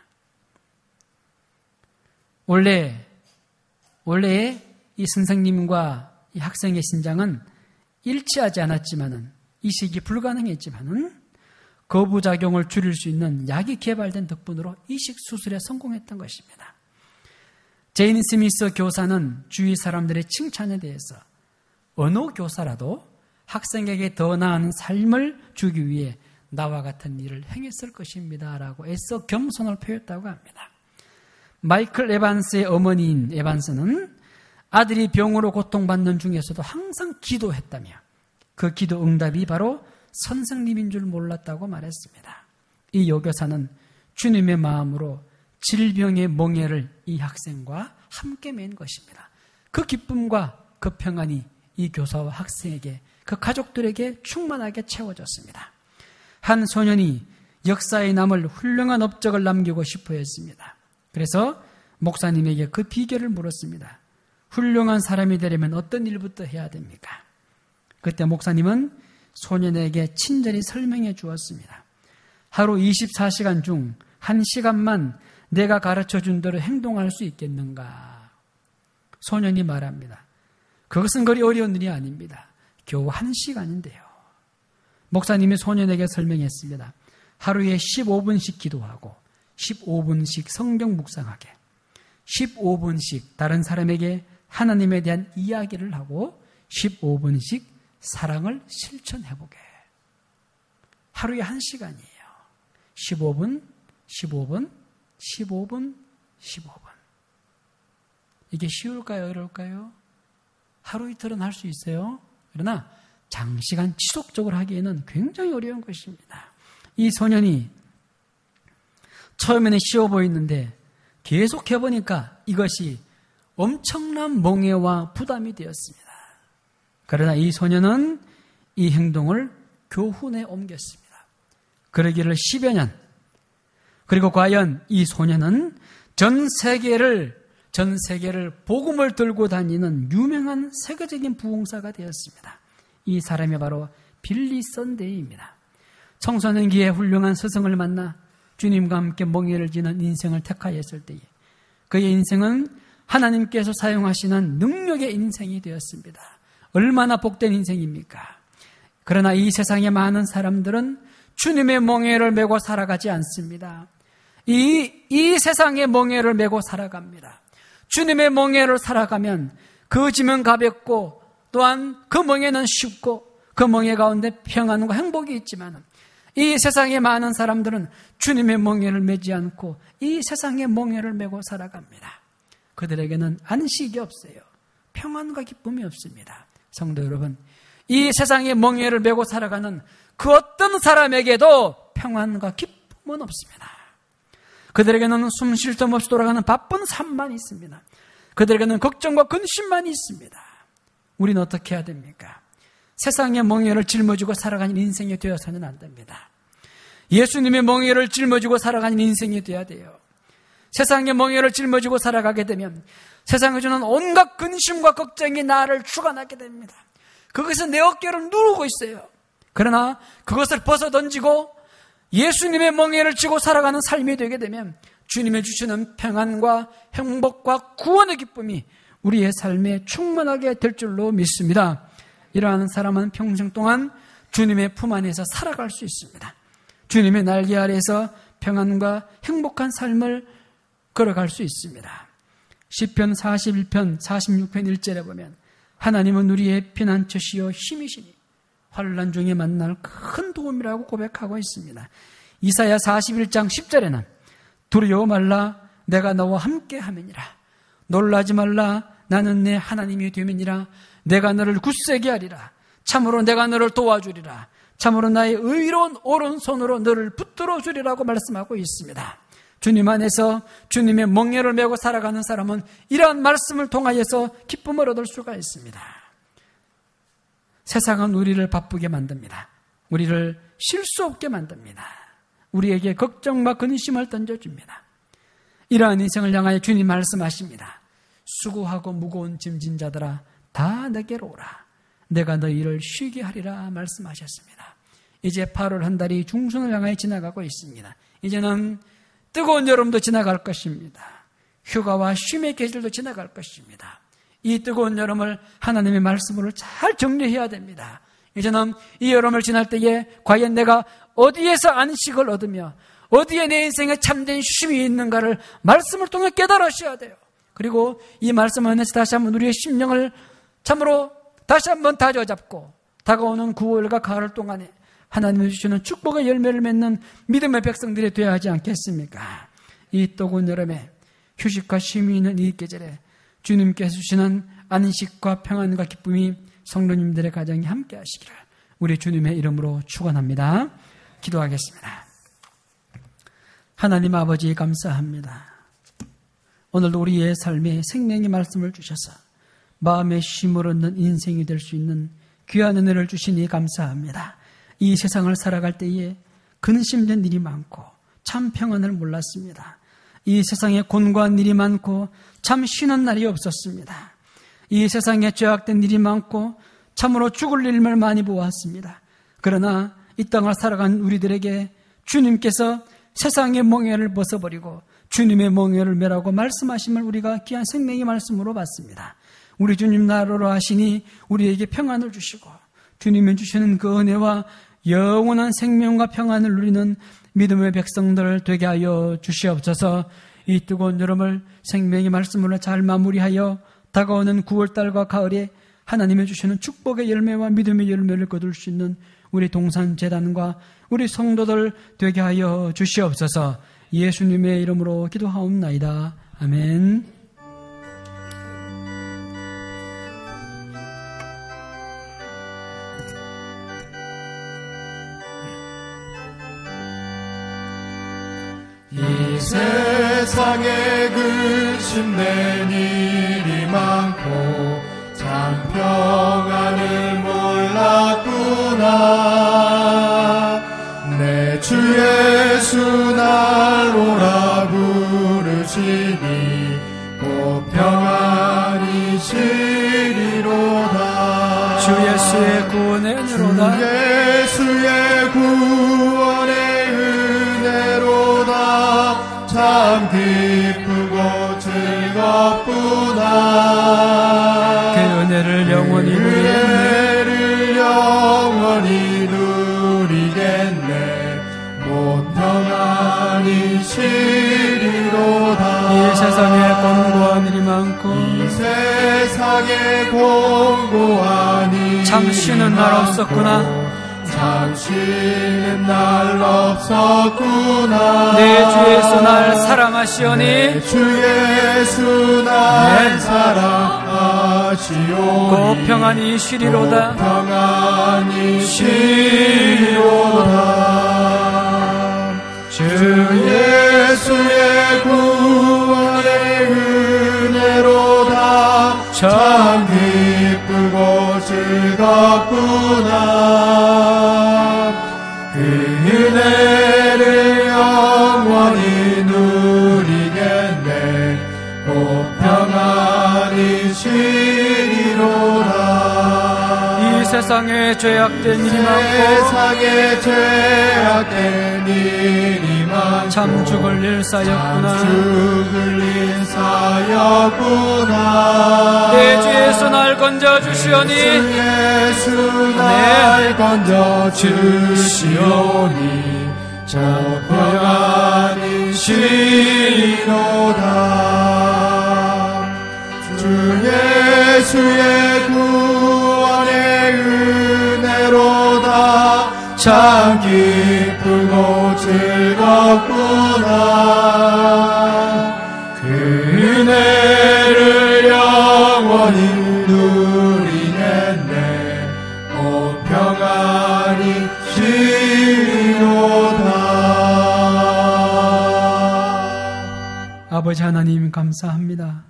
원래 이 선생님과 이 학생의 신장은 일치하지 않았지만은 이식이 불가능했지만은 거부작용을 줄일 수 있는 약이 개발된 덕분으로 이식 수술에 성공했던 것입니다. 제인 스미스 교사는 주위 사람들의 칭찬에 대해서 어느 교사라도 학생에게 더 나은 삶을 주기 위해 나와 같은 일을 행했을 것입니다. 라고 애써 겸손을 표했다고 합니다. 마이클 에반스의 어머니인 에반스는 아들이 병으로 고통받는 중에서도 항상 기도했다며 그 기도 응답이 바로 선생님인 줄 몰랐다고 말했습니다. 이 여교사는 주님의 마음으로 질병의 멍에를 이 학생과 함께 맨 것입니다. 그 기쁨과 그 평안이 이 교사와 학생에게 그 가족들에게 충만하게 채워졌습니다. 한 소년이 역사에 남을 훌륭한 업적을 남기고 싶어 했습니다. 그래서 목사님에게 그 비결을 물었습니다. 훌륭한 사람이 되려면 어떤 일부터 해야 됩니까? 그때 목사님은 소년에게 친절히 설명해 주었습니다. 하루 24시간 중 1시간만 내가 가르쳐준 대로 행동할 수 있겠는가? 소년이 말합니다. 그것은 그리 어려운 일이 아닙니다. 겨우 1시간인데요. 목사님이 소년에게 설명했습니다. 하루에 15분씩 기도하고 15분씩 성경 묵상하게 15분씩 다른 사람에게 하나님에 대한 이야기를 하고 15분씩 사랑을 실천해보게. 하루에 1시간이에요. 15분, 15분, 15분, 15분. 이게 쉬울까요? 어려울까요? 하루 이틀은 할 수 있어요. 그러나 장시간 지속적으로 하기에는 굉장히 어려운 것입니다. 이 소년이 처음에는 쉬워 보이는데 계속 해보니까 이것이 엄청난 멍에와 부담이 되었습니다. 그러나 이 소년은 이 행동을 교훈에 옮겼습니다. 그러기를 10여 년. 그리고 과연 이 소년은 전 세계를 복음을 들고 다니는 유명한 세계적인 부흥사가 되었습니다. 이 사람이 바로 빌리 선데이입니다. 청소년기에 훌륭한 스승을 만나 주님과 함께 멍에를 지는 인생을 택하였을 때에 그의 인생은 하나님께서 사용하시는 능력의 인생이 되었습니다. 얼마나 복된 인생입니까? 그러나 이 세상의 많은 사람들은 주님의 멍에를 메고 살아가지 않습니다. 이 세상의 멍에를 메고 살아갑니다. 주님의 멍에를 살아가면 그 짐은 가볍고 또한 그 멍에는 쉽고 그 멍에 가운데 평안과 행복이 있지만 이 세상의 많은 사람들은 주님의 멍에를 메지 않고 이 세상의 멍에를 메고 살아갑니다. 그들에게는 안식이 없어요. 평안과 기쁨이 없습니다. 성도 여러분, 이 세상의 멍에를 메고 살아가는 그 어떤 사람에게도 평안과 기쁨은 없습니다. 그들에게는 숨 쉴 틈 없이 돌아가는 바쁜 삶만 있습니다. 그들에게는 걱정과 근심만 있습니다. 우리는 어떻게 해야 됩니까? 세상의 멍에를 짊어지고 살아가는 인생이 되어서는 안 됩니다. 예수님의 멍에를 짊어지고 살아가는 인생이 되어야 돼요. 세상의 멍에를 짊어지고 살아가게 되면 세상에 주는 온갖 근심과 걱정이 나를 주관하게 됩니다. 그것은 내 어깨를 누르고 있어요. 그러나 그것을 벗어던지고 예수님의 멍에를 쥐고 살아가는 삶이 되게 되면 주님의 주시는 평안과 행복과 구원의 기쁨이 우리의 삶에 충만하게 될 줄로 믿습니다. 이러한 사람은 평생 동안 주님의 품 안에서 살아갈 수 있습니다. 주님의 날개 아래에서 평안과 행복한 삶을 걸어갈 수 있습니다. 시편 41편 46편 1절에 보면 하나님은 우리의 피난처시요 힘이시니 환난 중에 만날 큰 도움이라고 고백하고 있습니다. 이사야 41장 10절에는 두려워 말라 내가 너와 함께 함이니라. 놀라지 말라 나는 내 하나님이 됨이니라. 내가 너를 굳세게 하리라. 참으로 내가 너를 도와주리라. 참으로 나의 의로운 오른손으로 너를 붙들어 주리라고 말씀하고 있습니다. 주님 안에서 주님의 멍에를 메고 살아가는 사람은 이러한 말씀을 통하여서 기쁨을 얻을 수가 있습니다. 세상은 우리를 바쁘게 만듭니다. 우리를 쉴 수 없게 만듭니다. 우리에게 걱정과 근심을 던져줍니다. 이러한 인생을 향하여 주님 말씀하십니다. 수고하고 무거운 짐진 자들아 다 내게로 오라. 내가 너희를 쉬게 하리라 말씀하셨습니다. 이제 8월 한 달이 중순을 향하여 지나가고 있습니다. 이제는 뜨거운 여름도 지나갈 것입니다. 휴가와 쉼의 계절도 지나갈 것입니다. 이 뜨거운 여름을 하나님의 말씀으로 잘 정리해야 됩니다. 이제는 이 여름을 지날 때에 과연 내가 어디에서 안식을 얻으며 어디에 내 인생에 참된 쉼이 있는가를 말씀을 통해 깨달으셔야 돼요. 그리고 이 말씀 안에서 다시 한번 우리의 심령을 참으로 다시 한번 다져잡고 다가오는 9월과 가을 동안에 하나님이 주시는 축복의 열매를 맺는 믿음의 백성들이 되어야 하지 않겠습니까? 이 뜨거운 여름에 휴식과 쉼이 있는 이 계절에 주님께서 주시는 안식과 평안과 기쁨이 성도님들의 가정에 함께 하시기를 우리 주님의 이름으로 축원합니다. 기도하겠습니다. 하나님 아버지 감사합니다. 오늘도 우리의 삶에 생명의 말씀을 주셔서 마음의 쉼을 얻는 인생이 될 수 있는 귀한 은혜를 주시니 감사합니다. 이 세상을 살아갈 때에 근심된 일이 많고 참 평안을 몰랐습니다. 이 세상에 곤고한 일이 많고 참 쉬는 날이 없었습니다. 이 세상에 죄악된 일이 많고 참으로 죽을 일을 많이 보았습니다. 그러나 이 땅을 살아간 우리들에게 주님께서 세상의 멍에를 벗어버리고 주님의 멍에를 메라고 말씀하심을 우리가 귀한 생명의 말씀으로 받습니다. 우리 주님 나라로 하시니 우리에게 평안을 주시고 주님이 주시는 그 은혜와 영원한 생명과 평안을 누리는 믿음의 백성들 되게 하여 주시옵소서. 이 뜨거운 여름을 생명의 말씀으로 잘 마무리하여 다가오는 9월달과 가을에 하나님이 주시는 축복의 열매와 믿음의 열매를 거둘 수 있는 우리 동산재단과 우리 성도들 되게 하여 주시옵소서. 예수님의 이름으로 기도하옵나이다. 아멘.
이 세상에 근심된 일이 많고 참 평안을 몰랐구나. 내 주 예수 날 오라 부르시니 곧 평안이 시리로다.
주 예수의 구원의 은혜로다.
주 예수의 구원의 은혜로다. 참 기쁘고 즐겁구나.
그 은혜를 영원히
누리겠네. 곧 평안이 시리로다.
이 세상에 곤고한 일이 많고
이 세상에 곤고한 일이
참 쉬는 날 없었구나.
참 쉬는 날 없었구나.
내 주 예수 날 사랑하시오니
내 주 예수 날 사랑하시오니
곧 평안이 쉬리로다.
평안이 시리로다. 주 예수의 구원의 은혜로다. 참 기쁘고 즐겁구나. 그 은혜를 영원히 누리겠네. 곧 평안이 시리로다.
이 세상에 죄악된 일이 많고
세상에 죄악된 일이 많고
참 죽을 일 쌓였구나. 내 주에서 날 건져 주시오니
예수 날 건져 주시오니 저 평안이 시로다. 주 예수의 구원의 은혜로다. 참 기쁘고 즐겁구나. 그 은혜를 영원히 누리겠네. 오 평안이 시로다.
아버지 하나님 감사합니다.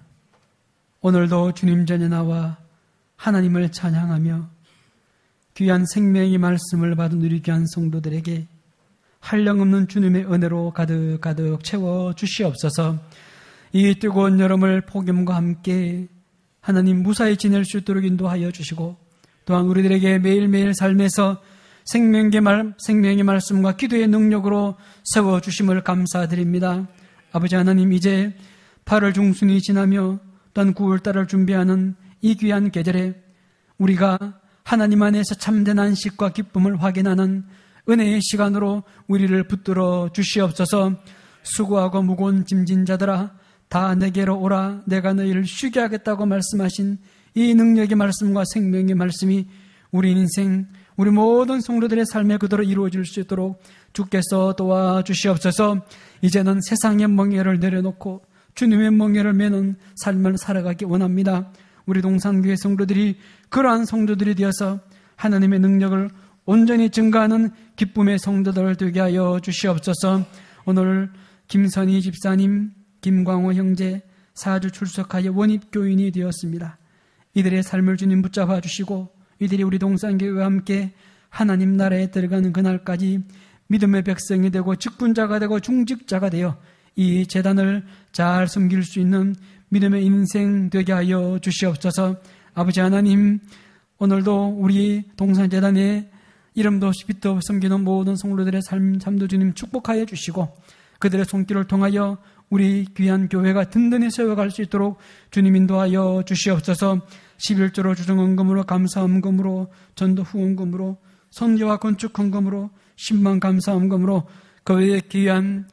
오늘도 주님 전에 나와 하나님을 찬양하며 귀한 생명의 말씀을 받은 우리 귀한 성도들에게 한량없는 주님의 은혜로 가득 채워 주시옵소서. 이 뜨거운 여름을 복음과 함께 하나님 무사히 지낼 수 있도록 인도하여 주시고, 또한 우리들에게 매일매일 삶에서 생명의 말씀과 기도의 능력으로 세워주심을 감사드립니다. 아버지 하나님, 이제 8월 중순이 지나며 또한 9월달을 준비하는 이 귀한 계절에 우리가 하나님 안에서 참된 안식과 기쁨을 확인하는 은혜의 시간으로 우리를 붙들어 주시옵소서. 수고하고 무거운 짐진 자들아 다 내게로 오라, 내가 너희를 쉬게 하겠다고 말씀하신 이 능력의 말씀과 생명의 말씀이 우리 인생, 우리 모든 성도들의 삶에 그대로 이루어질 수 있도록 주께서 도와주시옵소서. 이제는 세상의 멍에를 내려놓고 주님의 멍에를 매는 삶을 살아가기 원합니다. 우리 동산교회 성도들이 그러한 성도들이 되어서 하나님의 능력을 온전히 증가하는 기쁨의 성도들 되게 하여 주시옵소서. 오늘 김선희 집사님, 김광호 형제 4주 출석하여 원입교인이 되었습니다. 이들의 삶을 주님 붙잡아 주시고 이들이 우리 동산교회와 함께 하나님 나라에 들어가는 그날까지 믿음의 백성이 되고 직분자가 되고 중직자가 되어 이 재단을 잘 섬길 수 있는 믿음의 인생 되게 하여 주시옵소서. 아버지 하나님, 오늘도 우리 동산재단에 이름도 없이 빛도 없이 섬기는 모든 성도들의 삶도 주님 축복하여 주시고 그들의 손길을 통하여 우리 귀한 교회가 든든히 세워갈 수 있도록 주님 인도하여 주시옵소서. 11조로 주정헌금으로 감사헌금으로 전도 후원금으로 선교와 건축 헌금으로 10만 감사헌금으로 그 외에 귀한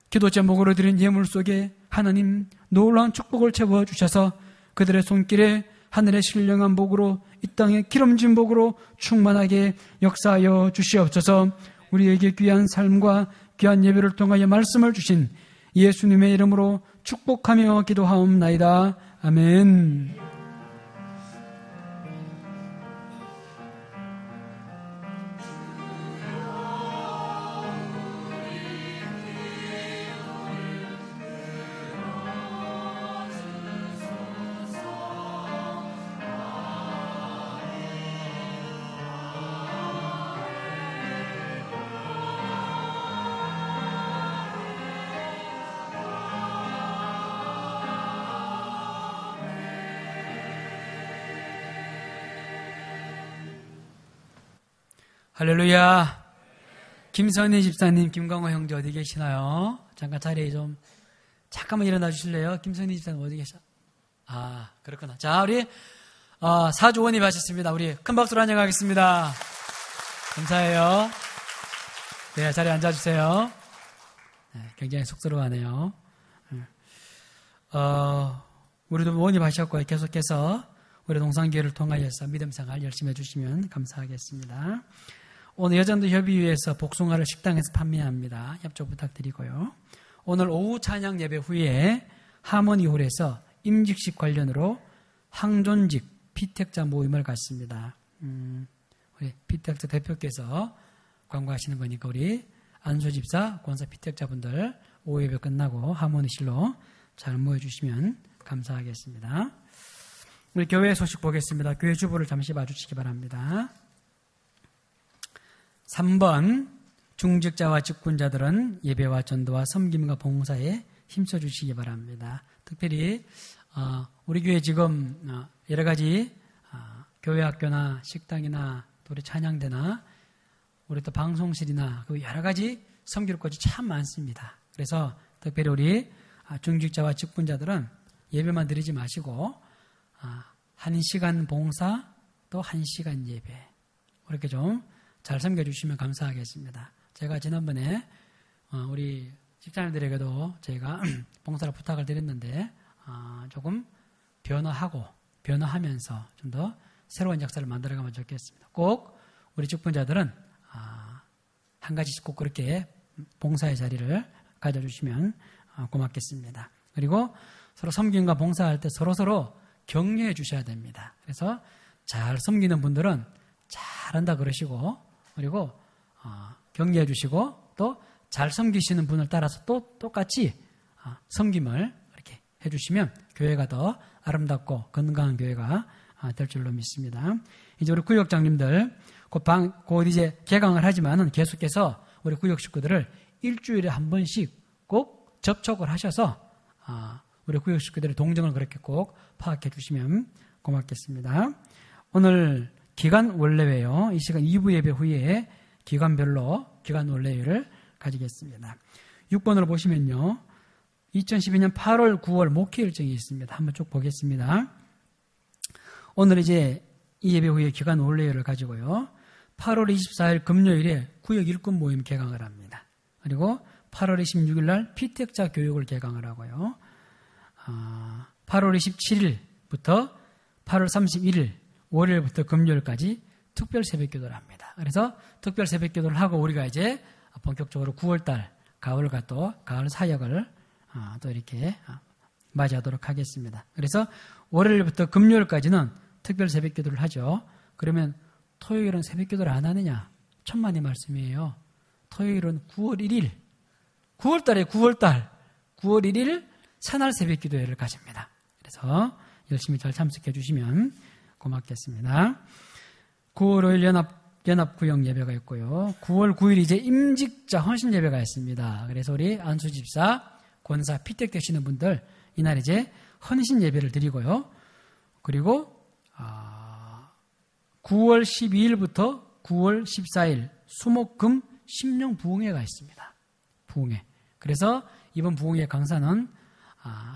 기도 제목으로 드린 예물 속에 하나님 놀라운 축복을 채워주셔서 그들의 손길에 하늘의 신령한 복으로 이 땅의 기름진 복으로 충만하게 역사하여 주시옵소서. 우리에게 귀한 삶과 귀한 예배를 통하여 말씀을 주신 예수님의 이름으로 축복하며 기도하옵나이다. 아멘. 할렐루야. 김선희 집사님, 김광호 형제 어디 계시나요? 잠깐 자리에 좀 잠깐만 일어나 주실래요? 김선희 집사님 어디 계셔? 아, 그렇구나. 자, 우리 4주 원입하셨습니다. 우리 큰 박수로 환영하겠습니다. 감사해요. 네, 자리에 앉아주세요. 네, 굉장히 쑥스러워하네요. 우리도 원입하셨고 계속해서 우리 동산교회를 통하여서 믿음생활 열심히 해주시면 감사하겠습니다. 오늘 여전도 협의회에서 복숭아를 식당에서 판매합니다. 협조 부탁드리고요. 오늘 오후 찬양 예배 후에 하모니홀에서 임직식 관련으로 항존직 피택자 모임을 갖습니다. 우리 피택자 대표께서 광고하시는 거니까 우리 안수 집사, 권사 피택자분들 오후 예배 끝나고 하모니실로 잘 모여주시면 감사하겠습니다. 우리 교회 소식 보겠습니다. 교회 주보를 잠시 봐주시기 바랍니다. 3번 중직자와 직분자들은 예배와 전도와 섬김과 봉사에 힘써주시기 바랍니다. 특별히 우리 교회 지금 여러 가지 교회 학교나 식당이나 또 우리 찬양대나 우리 또 방송실이나 그 여러 가지 섬길 곳이 참 많습니다. 그래서 특별히 우리 중직자와 직분자들은 예배만 드리지 마시고 1시간 봉사 또 1시간 예배 이렇게 좀 잘 섬겨주시면 감사하겠습니다. 제가 지난번에 우리 집사님들에게도 저희가 봉사를 부탁을 드렸는데 조금 변화하면서 좀 더 새로운 역사를 만들어가면 좋겠습니다. 꼭 우리 직분자들은 한 가지씩 꼭 그렇게 봉사의 자리를 가져주시면 고맙겠습니다. 그리고 서로 섬김과 봉사할 때 서로서로 격려해 주셔야 됩니다. 그래서 잘 섬기는 분들은 잘한다 그러시고 그리고 격려해 주시고 또 잘 섬기시는 분을 따라서 또 똑같이 섬김을 이렇게 해주시면 교회가 더 아름답고 건강한 교회가 될 줄로 믿습니다. 이제 우리 구역장님들 곧 이제 개강을 하지만은 계속해서 우리 구역 식구들을 일주일에 한 번씩 꼭 접촉을 하셔서 우리 구역 식구들의 동정을 그렇게 꼭 파악해 주시면 고맙겠습니다. 오늘 기간 원래회요. 이 시간 2부 예배 후에 기간별로 기간 원래회를 가지겠습니다. 6번으로 보시면요. 2012년 8월, 9월 목회 일정이 있습니다. 한번 쭉 보겠습니다. 오늘 이제 이 예배 후에 기간 원래회를 가지고요. 8월 24일 금요일에 구역 일꾼 모임 개강을 합니다. 그리고 8월 26일 날 피택자 교육을 개강을 하고요. 8월 27일부터 8월 31일 월요일부터 금요일까지 특별 새벽기도를 합니다. 그래서 특별 새벽기도를 하고 우리가 이제 본격적으로 9월달 가을과 또 가을 사역을 또 이렇게 맞이하도록 하겠습니다. 그래서 월요일부터 금요일까지는 특별 새벽기도를 하죠. 그러면 토요일은 새벽기도를 안 하느냐? 천만의 말씀이에요. 토요일은 9월 1일 9월달에 9월 1일 새날 새벽기도회를 가집니다. 그래서 열심히 잘 참석해 주시면 고맙겠습니다. 9월 5일 연합구역 예배가 있고요. 9월 9일 이제 임직자 헌신 예배가 있습니다. 그래서 우리 안수집사, 권사, 피택 되시는 분들 이날 이제 헌신 예배를 드리고요. 그리고 9월 12일부터 9월 14일 수목금 심령 부흥회가 있습니다. 부흥회. 그래서 이번 부흥회 강사는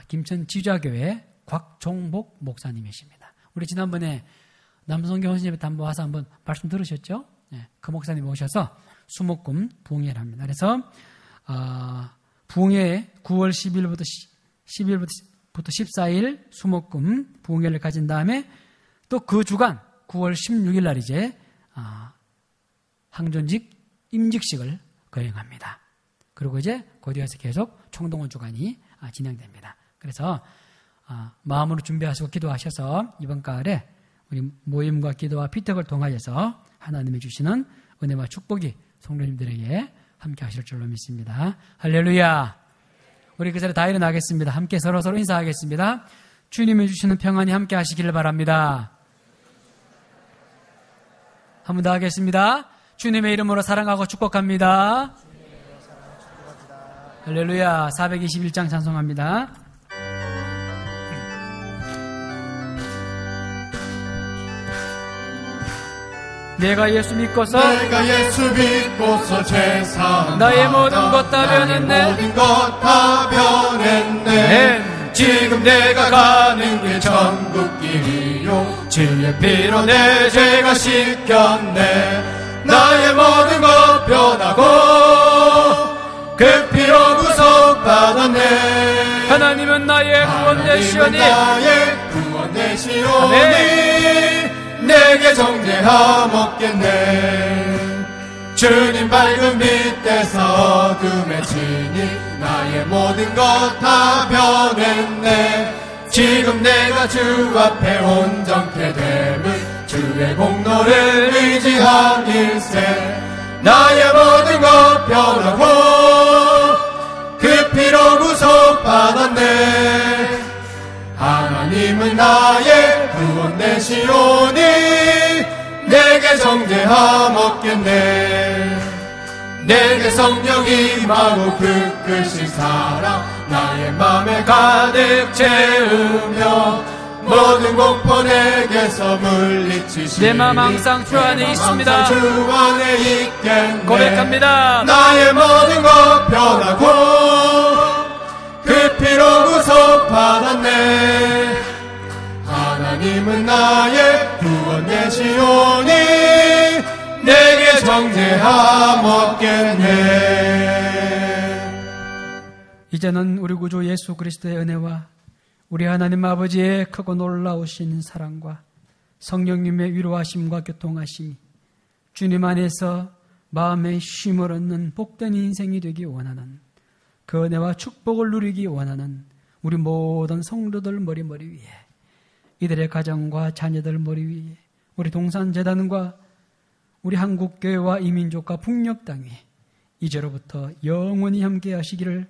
김천 지좌교회 곽종복 목사님이십니다. 우리 지난번에 남성교 헌신예배 담보 와서 한번 말씀 들으셨죠? 네, 그 목사님 오셔서 수목금 부흥회를 합니다. 그래서 부흥회 9월 10일부터 14일 수목금 부흥회를 가진 다음에 또 그 주간 9월 16일 날 이제 항존직 임직식을 거행합니다. 그리고 이제 거기에서 계속 총동원 주간이 진행됩니다. 그래서 마음으로 준비하시고 기도하셔서 이번 가을에 우리 모임과 기도와 피택을 통하여서 하나님이 주시는 은혜와 축복이 성도님들에게 함께 하실 줄로 믿습니다. 할렐루야. 우리 그 자리에 다 일어나겠습니다. 함께 서로서로 인사하겠습니다. 주님이 주시는 평안이 함께 하시기를 바랍니다. 한 번 더 하겠습니다. 주님의 이름으로 사랑하고 축복합니다. 할렐루야. 421장 찬송합니다. 내가 예수 믿고서
제사
나의 모든 것 다 변했네.
지금 내가 가는 길 천국길이요 진리의 피로 내 죄가 씻겼네. 나의 모든 것 변하고 그 피로 구속받았네.
하나님은 나의 구원 되시오니
내게 정죄함없겠네. 주님 밝은 빛에서 어둠에 지니 나의 모든 것 다 변했네. 지금 내가 주 앞에 온전케 됨은 주의 공로를 의지하일세. 나의 모든 것 변하고 그 피로 구속받았네. 하나님은 나의 구원 되시오니 내게 정죄함없겠네. 내게 성령이 임하고 그 크신 사랑 나의 맘에 가득 채우며 모든 공포 내게서 물리치시니
내 마음 항상 주 안에 있습니다.
주 안에 있겠네.
고백합니다.
나의 모든 것 변하고 그 피로 구속받았네. 하나님은 나의 구원 되시오니 내게 정죄함 없겠네.
이제는 우리 구주 예수 그리스도의 은혜와 우리 하나님 아버지의 크고 놀라우신 사랑과 성령님의 위로하심과 교통하심이 주님 안에서 마음의 쉼을 얻는 복된 인생이 되기 원하는 그 은혜와 축복을 누리기 원하는 우리 모든 성도들 머리 위에, 이들의 가정과 자녀들 머리 위에, 우리 동산재단과 우리 한국교회와 이민족과 북녘 땅에 이제로부터 영원히 함께 하시기를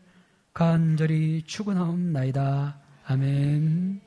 간절히 축원하옵나이다. 아멘.